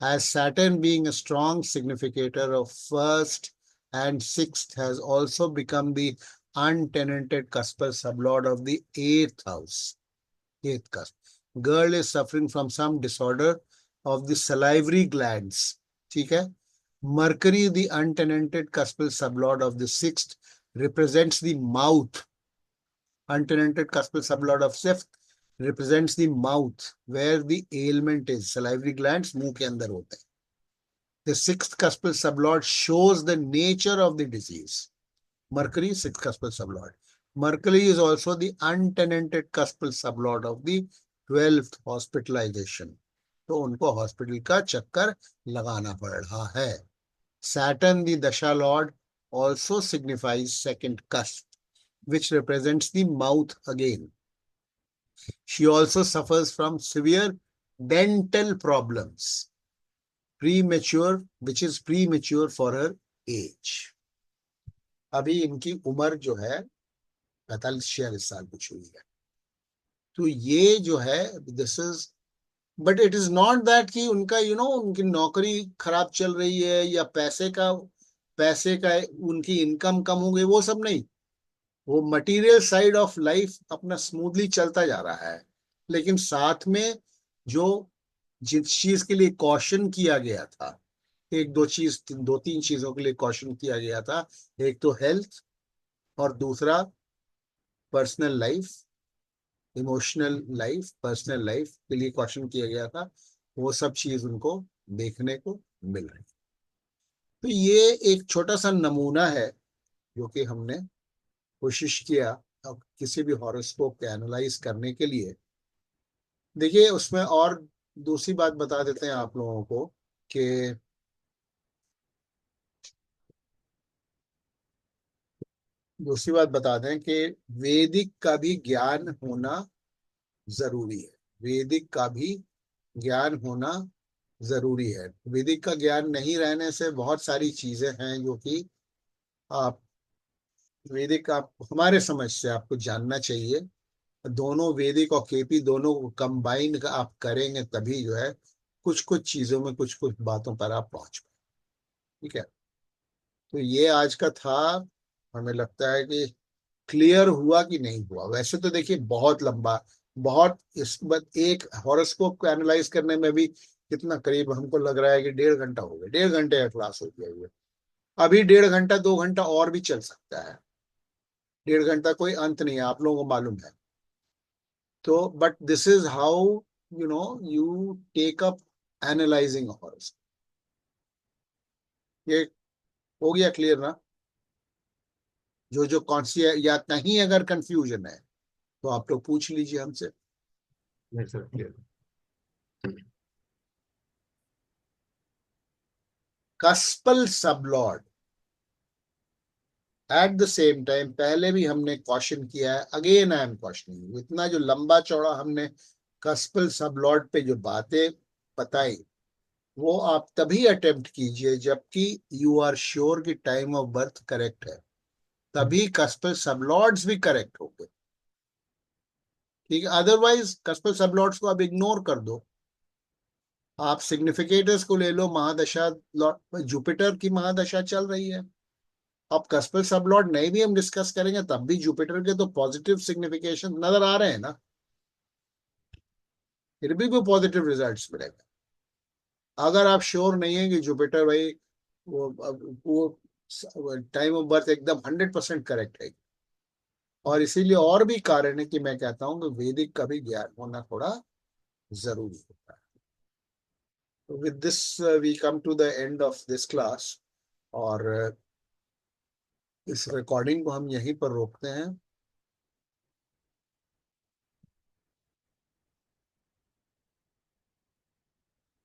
as Saturn being a strong significator of 1st and 6th has also become the untenanted cuspal sublord of the 8th house. 8th cusp. Girl is suffering from some disorder of the salivary glands. ठीक है, Mercury, the untenanted cuspal sublord of the 6th, represents the mouth. Untenanted cuspal sublord of 5th represents the mouth, where the ailment is. Salivary glands मुंह के अंदर होते हैं। The 6th cuspal sublord shows the nature of the disease. Mercury, 6th cuspal sublord. Mercury is also the untenanted cuspal sublord of the 12th hospitalization. तो उनको hospital का चक्कर लगाना पड़ रहा है। Saturn, the dasha lord, also signifies second cusp, which represents the mouth again. She also suffers from severe dental problems, premature, which is premature for her age. अभी इनकी उम्र जो है 45-46 कुछ हुई है। तो ये जो है, this is, but it is not that कि उनका उनकी नौकरी खराब चल रही है या पैसे का उनकी इनकम कम हो गई, वो सब नहीं। वो मटेरियल साइड ऑफ लाइफ अपना स्मूथली चलता जा रहा है, लेकिन साथ में जो जिस चीज के लिए कॉशन किया गया था, दो तीन चीजों के लिए कॉशन किया गया था। एक तो हेल्थ, और दूसरा personal life, emotional life, personal life के लिए क्वेश्चन किया गया था। वो सब चीज उनको देखने को मिल रही। तो ये एक छोटा सा नमूना है जो कि हमने कोशिश किया अब किसी भी हॉरोस्कोप को एनालाइज करने के लिए। देखिए, उसमें और दूसरी बात बता देते हैं आप लोगों को कि दूसरी बात बता दें कि वैदिक का भी ज्ञान होना जरूरी है। वैदिक का भी ज्ञान होना जरूरी है। वैदिक का ज्ञान नहीं रहने से बहुत सारी चीजें हैं जो कि आप वैदिक आप हमारे समझ से आपको जानना चाहिए। दोनों वैदिक और केपी दोनों को कंबाइन आप करेंगे तभी जो है कुछ कुछ चीजों में, कुछ कुछ बातों पर आप पहुंच पाए। ठीक है, तो ये आज का था। हमें लगता है कि क्लियर हुआ कि नहीं हुआ। वैसे तो देखिए बहुत लंबा, बहुत इस बात एक हॉरोस्कोप को एनालाइज करने में भी कितना, करीब हमको लग रहा है कि 1.5 घंटा हो गया, 1.5 घंटे का क्लास हो गया ये। अभी 1.5 घंटा 2 घंटा और भी चल सकता है। 1.5 घंटा कोई अंत नहीं है, आप लोगों को मालूम है। तो but this is how you take up analysing horoscope. ये हो गया क्लियर ना? जो कॉन्सियर या कहीं अगर कंफ्यूजन है तो आप लोग पूछ लीजिए हमसे। नहीं sir, clear. कस्पल sublord at the same time, पहले भी हमने क्वेश्चन किया है, अगेन आई एम क्वेश्चनिंग। इतना जो लंबा चौड़ा हमने कस्पल सबलॉर्ड पे जो बातें बताई, वो आप तभी अटेम्प्ट कीजिए जबकि यू आर श्योर कि टाइम ऑफ बर्थ करेक्ट है, तभी कस्पल सबलॉर्ड्स भी करेक्ट होंगे। ठीक है, अदरवाइज कस्पल सबलॉर्ड्स को आप इग्नोर कर दो। आप सिग्निफिकेटर्स को ले लो, महादशा जुपिटर की महादशा चल रही है। अब कस्पल सबलॉर्ड नहीं भी हम डिस्कस करेंगे तब भी जुपिटर के तो पॉजिटिव सिग्निफिकेशन नजर आ रहे हैं ना, फिर भी पॉजिटिव रिजल्ट्स मिलेगा। अगर आप श्योर नहीं है कि जुपिटर भाई वो टाइम ऑफ बर्थ एकदम 100% करेक्ट है, और इसीलिए और भी कारण है कि मैं कहता हूं कि वैदिक का भी ज्ञान होना थोड़ा जरूरी होता है। With this we come to the end of this class, और इस रिकॉर्डिंग को हम यहीं पर रोकते हैं।